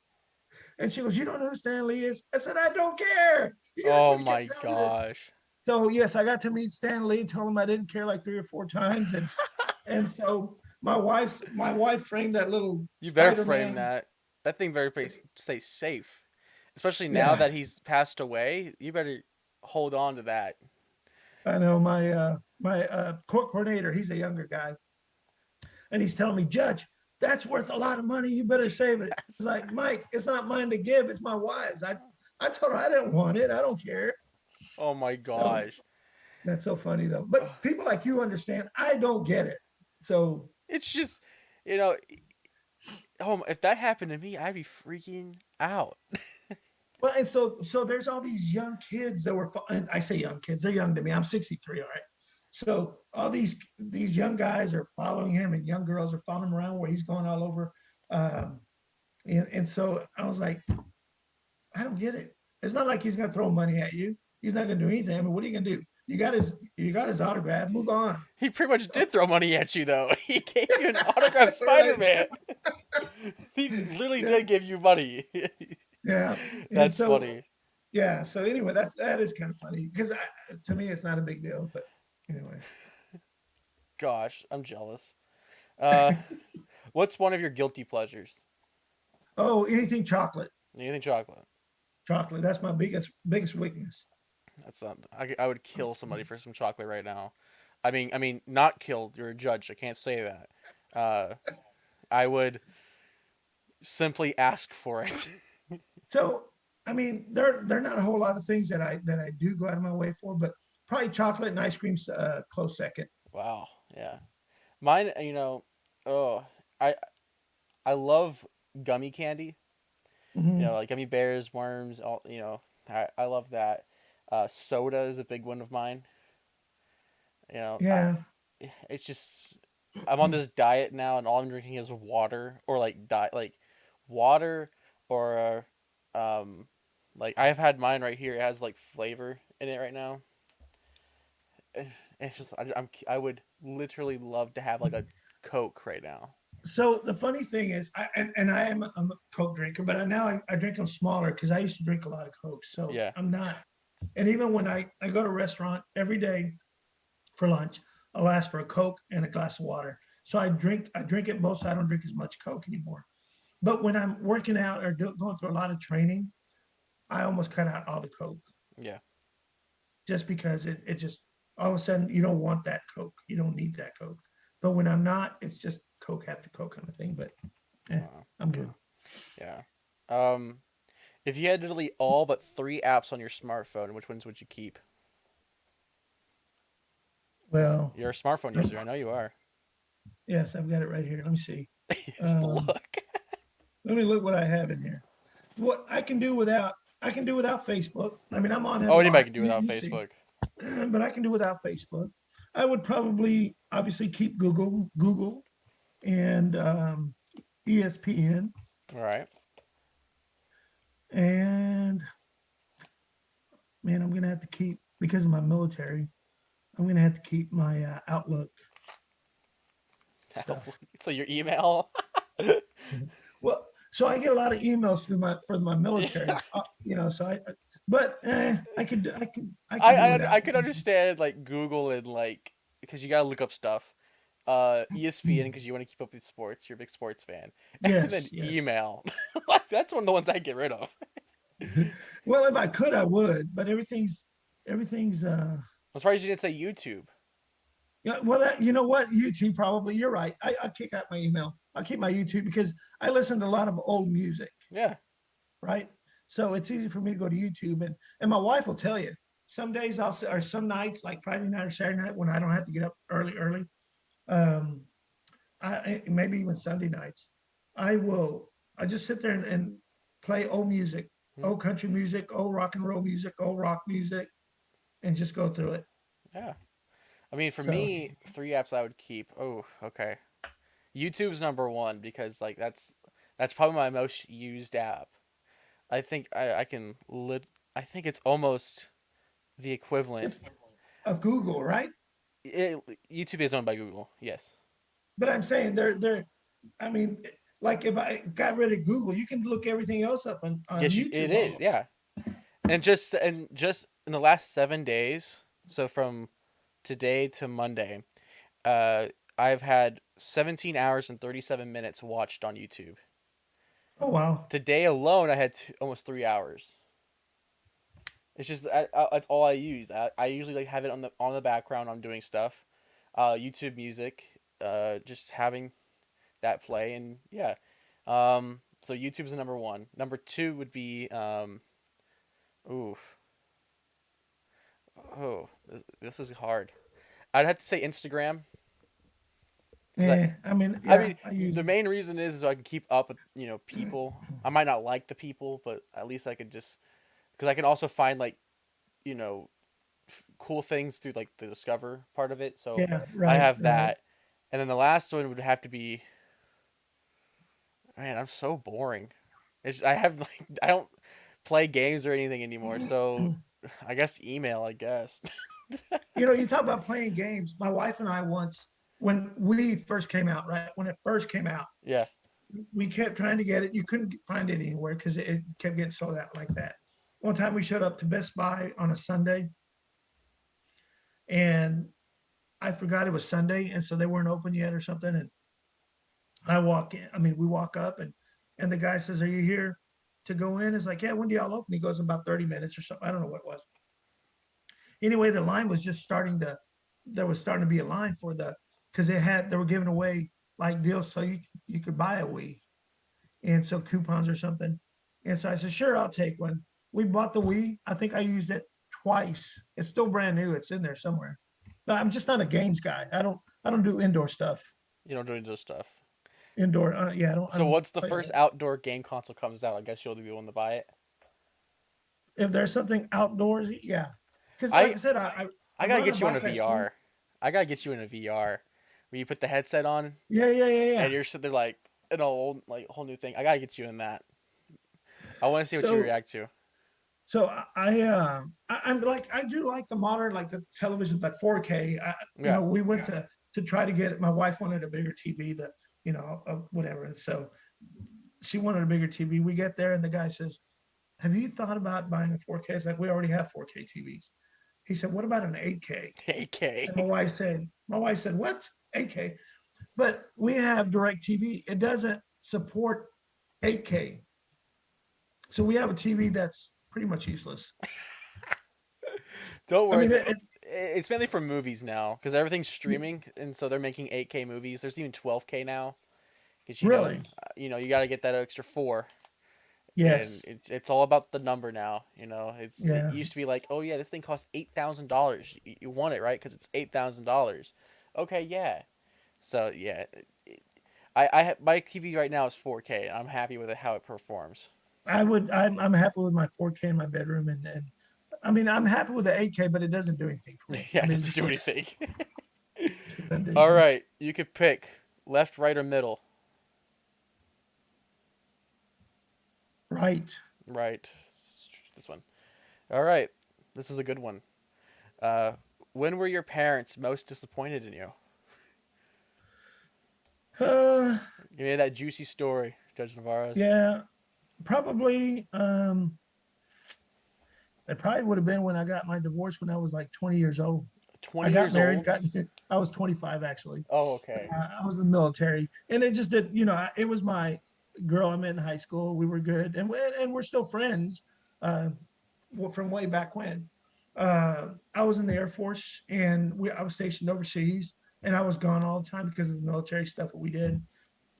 And she goes, "You don't know who Stan Lee is?" I said, "I don't care." That's Oh what he kept my telling me. gosh. So yes, I got to meet Stan Lee, told him I didn't care like 3 or 4 times, and so my wife framed that little You better frame Spider-Man. that. That thing better stay safe. Especially now Yeah, that he's passed away, you better hold on to that. I know my court coordinator, he's a younger guy, and he's telling me, "Judge, that's worth a lot of money. You better save it." It's Yes. like, "Mike, it's not mine to give. It's my wife's. I told her I didn't want it. I don't care." Oh my So gosh. that's so funny though. But people like you understand. I don't get it. So It's just, you know, oh, if that happened to me, I'd be freaking out. well, and so there's all these young kids that were. And I say young kids. They're young to me. I'm 63. All right. So all these young guys are following him, and young girls are following him around where he's going all over. Um, and so I was like, I don't get it. It's not like he's going to throw money at you. He's not going to do anything. I mean, what are you going to do? You got his autograph. Move on. He pretty much So, did throw money at you, though. He gave you an autographed Spider right. Man. He literally Yeah. did give you money. Yeah. And That's so funny. yeah. So anyway, that is kind of funny because to me it's not a big deal. But anyway, Gosh, I'm jealous. Uh, what's one of your guilty pleasures? oh, anything chocolate, Anything chocolate. chocolate. That's my biggest weakness. That's not. I would kill somebody for some chocolate right now. I mean, not killed. You're a judge. I can't say that. Uh, I would simply ask for it. So I mean, there are not a whole lot of things that I do go out of my way for, but probably chocolate and ice cream's close second. Wow. Yeah. Mine. Oh, I I love gummy candy. Hmm. Like gummy bears, worms. All. I love that. Soda is a big one of mine. You know, I, Yeah. it's just I'm on this diet now, and all I'm drinking is water or like water or like I've had mine right here. It has like flavor in it right now. It's just I would literally love to have like a Coke right now. So the funny thing is, and I'm a Coke drinker, but now I drink them smaller because I used to drink a lot of Coke. So Yeah. I'm not. And even when I go to a restaurant every day for lunch. I'll ask for a Coke and a glass of water. So I drink it both. So I don't drink as much Coke anymore. But when I'm working out or going through a lot of training, I almost cut out all the Coke Yeah. just because it just all of a sudden you don't want that Coke. You don't need that Coke. But when I'm not, it's just Coke after Coke kind of thing. But Uh, I'm good. yeah. Um, if you had to delete all but three apps on your smartphone, which ones would you keep? Well, You're a smartphone there's, user. I know you are. yes, I've got it right here. Let me see. Just Um, look. Let me look what I have in here. What I can do without Facebook. I mean, I'm on it Oh, a anybody lot. can do without You see, Facebook. but I can do without Facebook. I would probably obviously keep Google, and ESPN, All right. and man, I'm gonna have to keep because of my military. I'm gonna have to keep my Outlook stuff. So your email. Well, so I get a lot of emails through my for my Yeah. military. So but I could do without. I could understand like Google and like because you gotta look up stuff. ESPN because you want to keep up with sports. You're a big sports fan, and then Yes, yes. email. Like that's one of the ones I get rid of. Well, if I could, I would, but everything's I'm surprised you didn't say YouTube. yeah, well, you know what? YouTube probably. You're right. I kick out my email. I'll keep my YouTube because I listen to a lot of old music, Yeah. right? So it's easy for me to go to YouTube, and my wife will tell you. Some days or some nights like Friday night or Saturday night when I don't have to get up early. Um, maybe even Sunday nights, I will. I just sit there and play old music, Hmm. old country music, old rock and roll music, old rock music, and just go through it. Yeah. I mean, for So me, three apps I would keep. Oh, okay. YouTube's number one because like that's probably my most used app. I think I can lit. I think it's almost the equivalent. it's of Google, right? It, YouTube is owned by Google. Yes. But I'm saying they're. I mean, like if I got rid of Google, you can look everything else up on Yes, it YouTube is. almost. Yeah. And just in the last 7 days, so from today to Monday, uh, I've had 17 hours and 37 minutes watched on YouTube. Oh wow. Today alone, I had almost 3 hours. It's just that's all I use. I usually like have it on the background. I'm doing stuff, YouTube music, just having that play, and yeah. So YouTube's the number one. Number two would be ooh, oh, this is hard. I'd have to say Instagram because I mean, I yeah, mean I use the it. main reason is so I can keep up with people. I might not like the people, but at least I could just because I can also find like you know cool things through like the discover part of it. So Yeah, I right, have right. that, and then the last one would have to be man. I'm so boring. I have like I don't play games or anything anymore. So I guess email. I guess. You talk about playing games. My wife and I once, when we first came out, right? When it first came out, Yeah. we kept trying to get it. You couldn't find it anywhere because it kept getting sold out like that. One time we showed up to Best Buy on a Sunday and I forgot it was Sunday. And so they weren't open yet or something. And we walk up and the guy says, "Are you here to go in?" It's like, "Yeah, when do y'all open?" He goes, "In about 30 minutes or something." I don't know what it was. Anyway, the line was just there was starting to be a line for because they were giving away like deals so you could buy a Wii. And so coupons or something. And so I said, "Sure, I'll take one." We bought the Wii. I think I used it twice. It's still brand new. It's in there somewhere. But I'm just not a games guy. I don't do indoor stuff. You don't do any of those stuff. Indoor, yeah, I So don't once the play first that. outdoor game console comes out, I guess you'll be the one to buy it. If there's something outdoors, yeah. Because like I I said, I I gotta run a get you in a bike. I swim. VR. I gotta get you in a VR where you put the headset on Yeah, yeah, yeah, and yeah. you're sitting there like an old like whole new thing. I gotta get you in that. I want to see what you So react to. so I'm like I do like the modern like the television like 4K. Yeah. We went to try to get it. My wife wanted a bigger TV that whatever. And so she wanted a bigger TV. We get there and the guy says, "Have you thought about buying a 4K?" It's like we already have 4K TVs. He said, what about an 8K? And AK. my wife said, what? 8K? But we have direct TV. It doesn't support 8K. So we have a TV that's pretty much useless. Don't I worry. mean, It's mainly for movies now because everything's streaming, and so they're making 8K movies. There's even 12K now because really, you got to get that extra four, and yes. it's all about the number now. It Yeah. used to be like, oh yeah, this thing costs $8,000. You want it right because it's $8,000. Okay, yeah. So yeah, my TV right now is 4K. I'm happy with it how it performs. I'm happy with my 4K in my bedroom. And I mean, I'm happy with the 8K, but it doesn't do anything for me. Yeah, I it mean, doesn't do anything. it doesn't do All anything. right, you could pick left, right, or middle. Right. Right. This one. All right. This is a good one. Uh, when were your parents most disappointed in you? Uh, Give me that juicy story, Judge Navarez. yeah, probably. It probably would have been when I got my divorce when I was like 20 years old. I 20 got years married, old? got I was 25 actually. Oh, okay. I was in the military, and it just did. It was my girl I met in high school. We were good, and we're still friends uh, from way back when. I was in the Air Force, and I was stationed overseas, and I was gone all the time because of the military stuff that we did,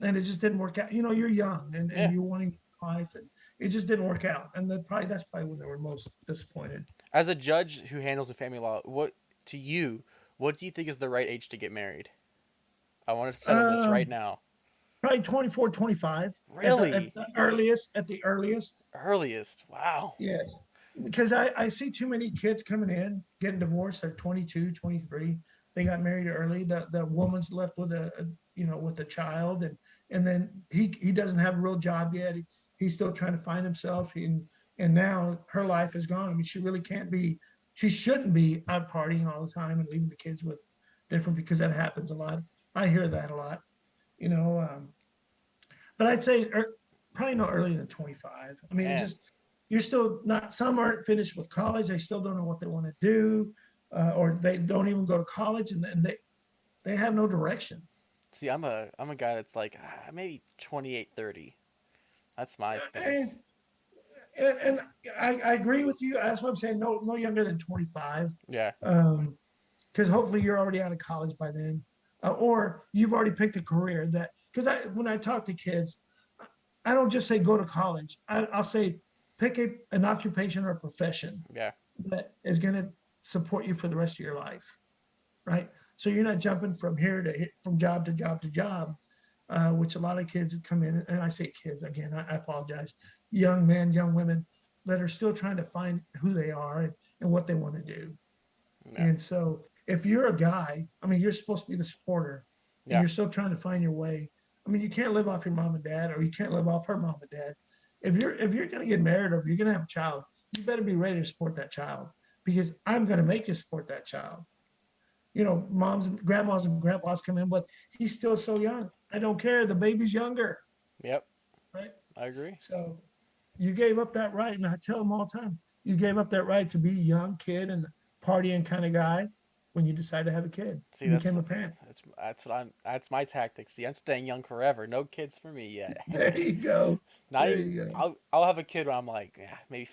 and it just didn't work out. You're young, and Yeah. you're wanting life, and it just didn't work out. And that's probably when they were most disappointed. As a judge who handles a family law, to you, what do you think is the right age to get married? I want to settle this right Um, now. Probably 24, 25 Really? at the earliest. At the earliest, Earliest. Wow. yes. Because I see too many kids coming in, getting divorced. They're 22, 23. They got married early. The woman's left with with a child, and then he doesn't have a real job yet. He's still trying to find himself, and now her life is gone. I mean, she really can't be. She shouldn't be out partying all the time and leaving the kids with different, because that happens a lot. I hear that a lot. You know, but I'd say probably no earlier than 25. I mean, Man. you're still not. Some aren't finished with college. They still don't know what they want to do, or they don't even go to college, and then they have no direction. See, I'm a guy that's like maybe 28, 30. That's my thing. And, and I agree with you. That's what I'm saying. No younger than 25, Yeah. because hopefully you're already out of college by then, or you've already picked a career that. Because when I talk to kids, I don't just say go to college. I'll say pick an occupation or a profession Yeah. that is going to support you for the rest of your life, right? So you're not jumping from here to from job to job to job, which a lot of kids come in, and I say kids again. I apologize, young men, young women that are still trying to find who they are and what they want to do. Yeah. And so if you're a guy, I mean, you're supposed to be the supporter, and Yeah. you're still trying to find your way. I mean, you can't live off your mom and dad, or you can't live off her mom and dad. If you're going to get married, or if you're going to have a child, you better be ready to support that child, because I'm going to make you support that child. Moms and grandmas and grandpas come in, but he's still so young. I don't care. The baby's younger, Yep. right? I agree. So you gave up that right, and I tell them all the time, you gave up that right to be a young kid and partying kind of guy when you decided to have a kid. See, You became a parent. that's my tactic. See, I'm staying young forever. No kids for me yet. There you go. Not There even. you go. I'll have a kid when I'm like maybe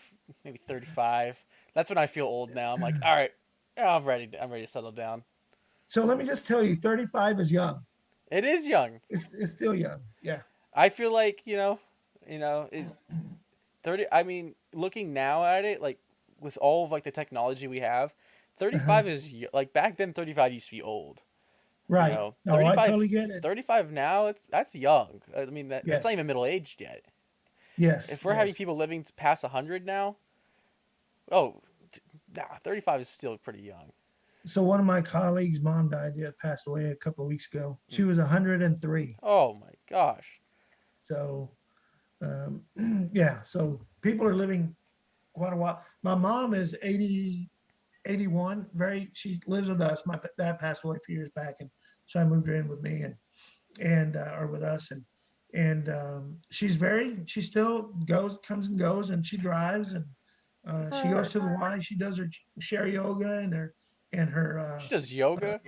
35. That's when I feel old now. I'm like, all right, yeah, I'm ready to settle down. So let me just tell you, 35 is young. It is young. It's still young. Yeah. I feel like it, 30. I mean, looking now at it, like with all of like the technology we have, Uh-huh. 35 is like back then. 35 used to be old. Right. No, I 35, totally get it. 35 now. That's young. I mean that's not Yes. even middle aged yet. Yes. If we're having Yes. people living to past 100 now, oh, nah, 35 is still pretty young. So one of my colleagues' mom died. Yeah, passed away a couple of weeks ago. She Mm. was 103. Oh my gosh. So yeah. So people are living quite a while. My mom is 80, 81. She lives with us. My dad passed away a few years back, and so I moved her in with me and or with us, and she still comes and goes, and she drives, and Good for She goes her. to the Y. She does her share yoga and her She does uh, yoga.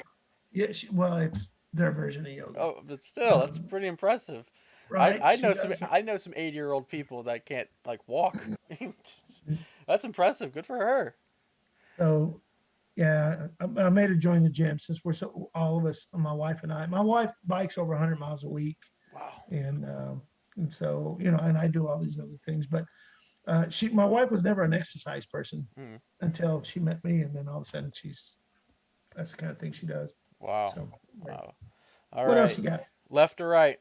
yeah. Well, it's their version of yoga, Oh, but still, that's um, pretty impressive. I right? I She know some does. I know some 80-year-old people that can't like walk. That's impressive. Good for her. So yeah, I made her join the gym since we're so all of us, my wife and I. My wife bikes over 100 miles a week, Wow. and so and I do all these other things. But my wife was never an exercise person Hmm. until she met me, and then all of a sudden that's the kind of thing she does. Wow. So yeah. Wow. All What else right. you got Left or right?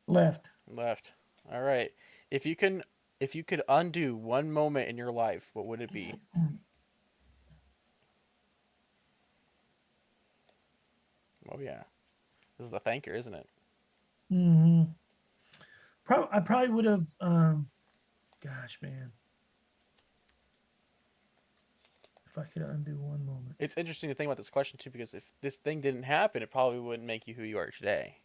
left? Left. All right. If you can, if you could undo one moment in your life, what would it be? Oh yeah, this is the thanker, isn't it? Mm-hmm. I probably would have. Gosh, man, if I could undo one moment. It's interesting to think about this question too, because if this thing didn't happen, it probably wouldn't make you who you are today.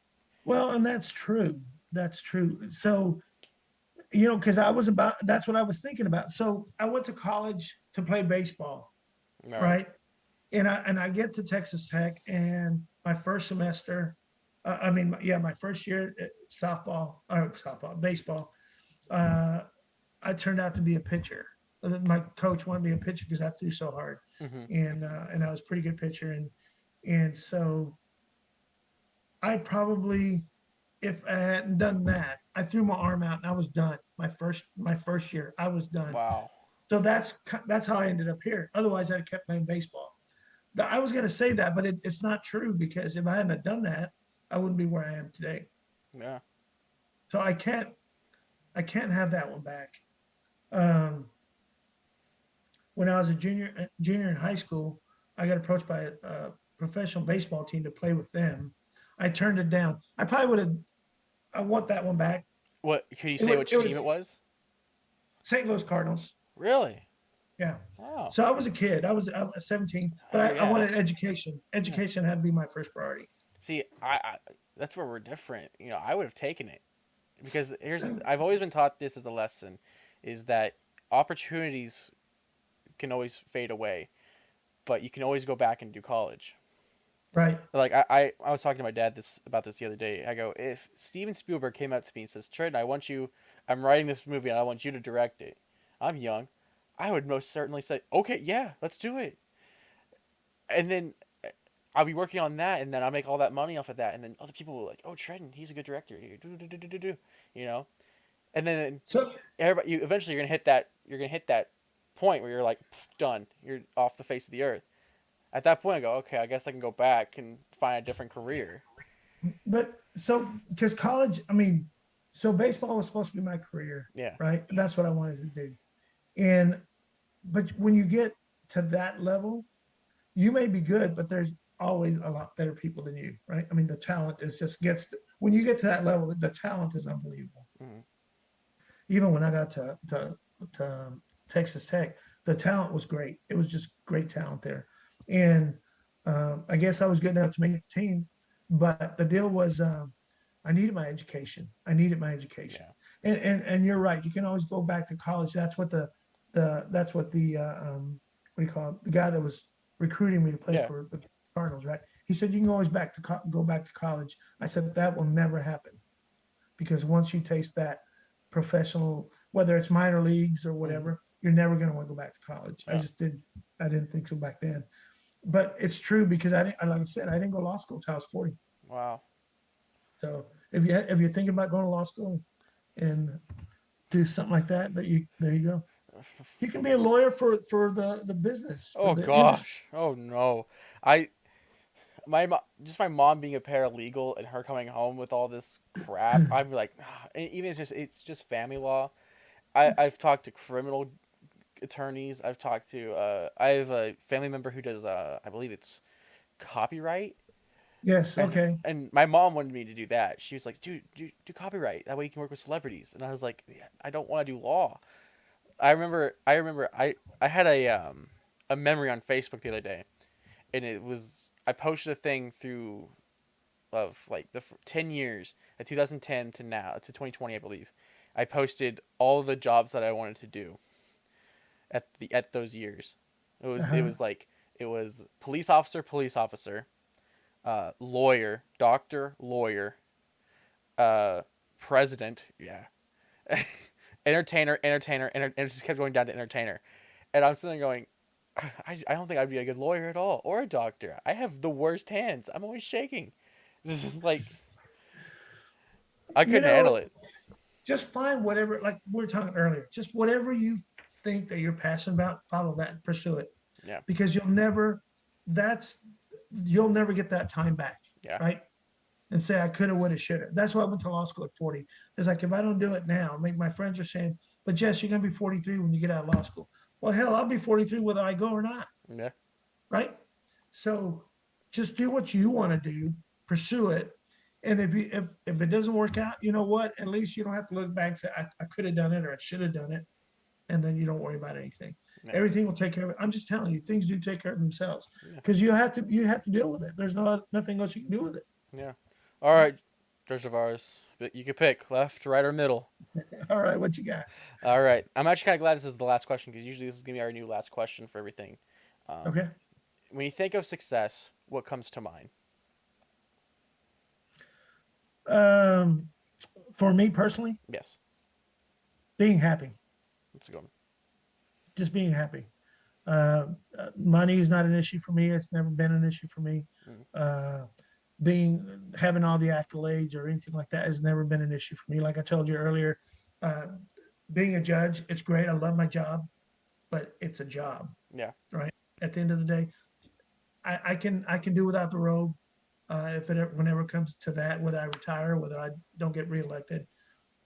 Well, and that's true. That's true. So because that's what I was thinking about. So I went to college to play baseball, All right. right? And I get to Texas Tech, and my first semester, I mean, yeah, my first year at baseball, uh, I turned out to be a pitcher. My coach wanted me a pitcher because I threw so hard, Mm-hmm. and I was a pretty good pitcher, and so I probably, if I hadn't done that, I threw my arm out and I was done. My first year, I was done. Wow. So that's how I ended up here. Otherwise, I'd have kept playing baseball. I was going to say that, but it's not true because if I hadn't done that, I wouldn't be where I am today. Yeah. So I can't have that one back. Um, when I was a junior in high school, I got approached by a professional baseball team to play with them. I turned it down. I probably would have. I want that one back. What could you It say? was, it Which team was it was? St. Louis Cardinals. Really? Yeah. Wow. So I was a kid. I was 17, but I Yeah. wanted education. Yeah. Education had to be my first priority. See, I that's where we're different. I would have taken it because I've always been taught this as a lesson, is that opportunities can always fade away, but you can always go back and do college. Right. Like I was talking to my dad about this the other day. I go, if Steven Spielberg came up to me and says, Trenton, I'm writing this movie and I want you to direct it. I'm young. I would most certainly say, okay, yeah, let's do it. And then I'll be working on that, and then I'll make all that money off of that, and then other people will like, oh, Trenton, he's a good director. You know, and then So everybody, eventually you're gonna hit that point where you're like, done. You're off the face of the earth. At that point, I go, okay, I guess I can go back and find a different career. because college, I mean, so baseball was supposed to be my career, Yeah, right? That's what I wanted to do. And but when you get to that level, you may be good, but there's always a lot better people than you, right? I mean, the talent is just when you get to that level, the talent is unbelievable. mm-hmm. Even when I got to Texas Tech, the talent was great. It was just great talent there, and I guess I was good enough to make the team. But the deal was, I needed my education. I needed my education, Yeah, and you're right. You can always go back to college. That's what the what do you call it? The guy that was recruiting me to play yeah, for the Cardinals, right? He said you can always go back to college. I said that will never happen because once you taste that professional, whether it's minor leagues or mm-hmm. whatever, you're never going to want to go back to college. Yeah. I didn't think so back then, but it's true because like I said, I didn't go to law school until I was 40. Wow. So if you're thinking about going to law school and do something like that, there you go. You can be a lawyer for the business for Oh the industry. gosh. Oh no. I just my mom being a paralegal and her coming home with all this crap. I'd be like, and even it's just family law. I've talked to criminal attorneys. I have a family member who does I believe it's copyright, Yes. and Okay. and my mom wanted me to do that. She was like, dude, do copyright. That way you can work with celebrities. And I was like, yeah, I don't want to do law. I had a memory on Facebook the other day, and I posted a thing through of like the 10 years, 2010 to now to 2020, I believe. I posted all the jobs that I wanted to do, at those years. It Uh-huh. was like it was police officer, lawyer, doctor, lawyer, uh, president, yeah, and it just kept going down to entertainer. And I'm sitting there going, I don't think I'd be a good lawyer at all or a doctor. I have the worst hands. I'm always shaking. This is like I You couldn't know, handle it. just find whatever, like we were talking earlier, just whatever you think that you're passionate about, follow that and pursue it. Yeah, Because that's, you'll never get that time back, yeah, right? And say, I could have, would have, should have. That's why I went to law school at 40. It's like, if I don't do it now, I mean, my friends are saying, but Jess, you're going to be 43 when you get out of law school. Well, hell, I'll be 43 whether I go or not, yeah, right? So just do what you want to do, pursue it. And if it doesn't work out, you know what? At least you don't have to look back and say, I could have done it or I should have done it. And then you don't worry about anything. yeah, Everything will take care of it. I'm just telling you, things do take care of themselves yeah, because you have to deal with it. There's nothing else you can do with it. yeah. All right, Judge Nevarez, but you can pick left, right, or middle. All right, what you got? All right, I'm actually kind of glad this is the last question because usually this is gonna be our new last question for everything. Um, Okay. when you think of success, what comes to mind? Um, for me personally, Yes, being happy, let's go. just being happy. Money is not an issue for me. It's never been an issue for me. Mm, Uh, having all the accolades or anything like that has never been an issue for me. Like I told you earlier, uh, being a judge, it's great. I love my job, but it's a job, yeah, right? At the end of the day, I can do without the robe. If it whenever it comes to that, whether I retire, whether I don't get reelected.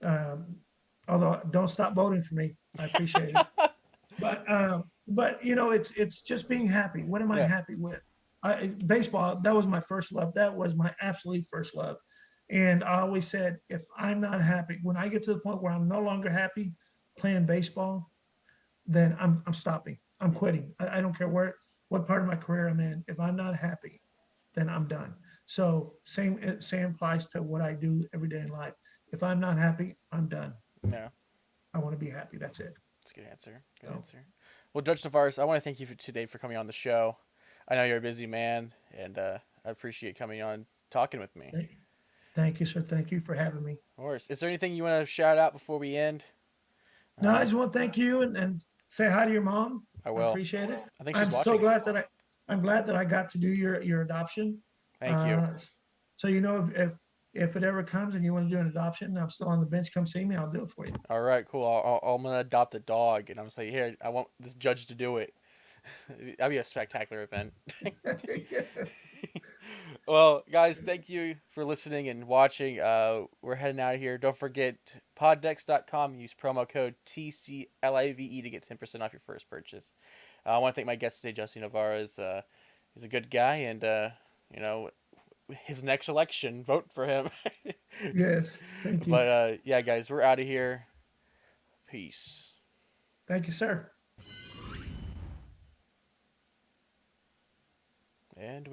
Um, Although don't stop voting for me, I appreciate it. But you know, it's just being happy. What am I yeah, happy with? Baseball, that was my first love. That was my absolute first love. And I always said, if I'm not happy, when I get to the point where I'm no longer happy playing baseball, then I'm stopping. I'm quitting. I don't care what part of my career I'm in. If I'm not happy, then I'm done. So same applies to what I do every day in life. If I'm not happy, I'm done. yeah. I want to be happy. That's it. That's a good answer. Good So answer. Well, Judge Nevarez, I want to thank you today for coming on the show. I know you're a busy man, and I appreciate coming on talking with me. thank you, sir. Thank you for having me. Of course. Is there anything you want to shout out before we end? No, I Uh, just want to thank you and say hi to your mom. I I will. appreciate it. I think she's I'm so watching. glad that I'm glad that I got to do your adoption. Thank you. Uh, so you know if it ever comes and you want to do an adoption, I'm still on the bench. Come see me. I'll do it for you. All right, cool. I'm gonna adopt a dog, and I'm gonna say, here, I want this judge to do it. That'd be a spectacular event. Well, guys, thank you for listening and watching. We're heading out of here. Don't forget poddex.com. Use promo code TCLIVE to get 10% off your first purchase. I want to thank my guest today, Justin Navarez. He's a good guy, and you know, his next election, vote for him. Yes. Thank you. But yeah, guys, we're out of here. Peace. Thank you, sir. And we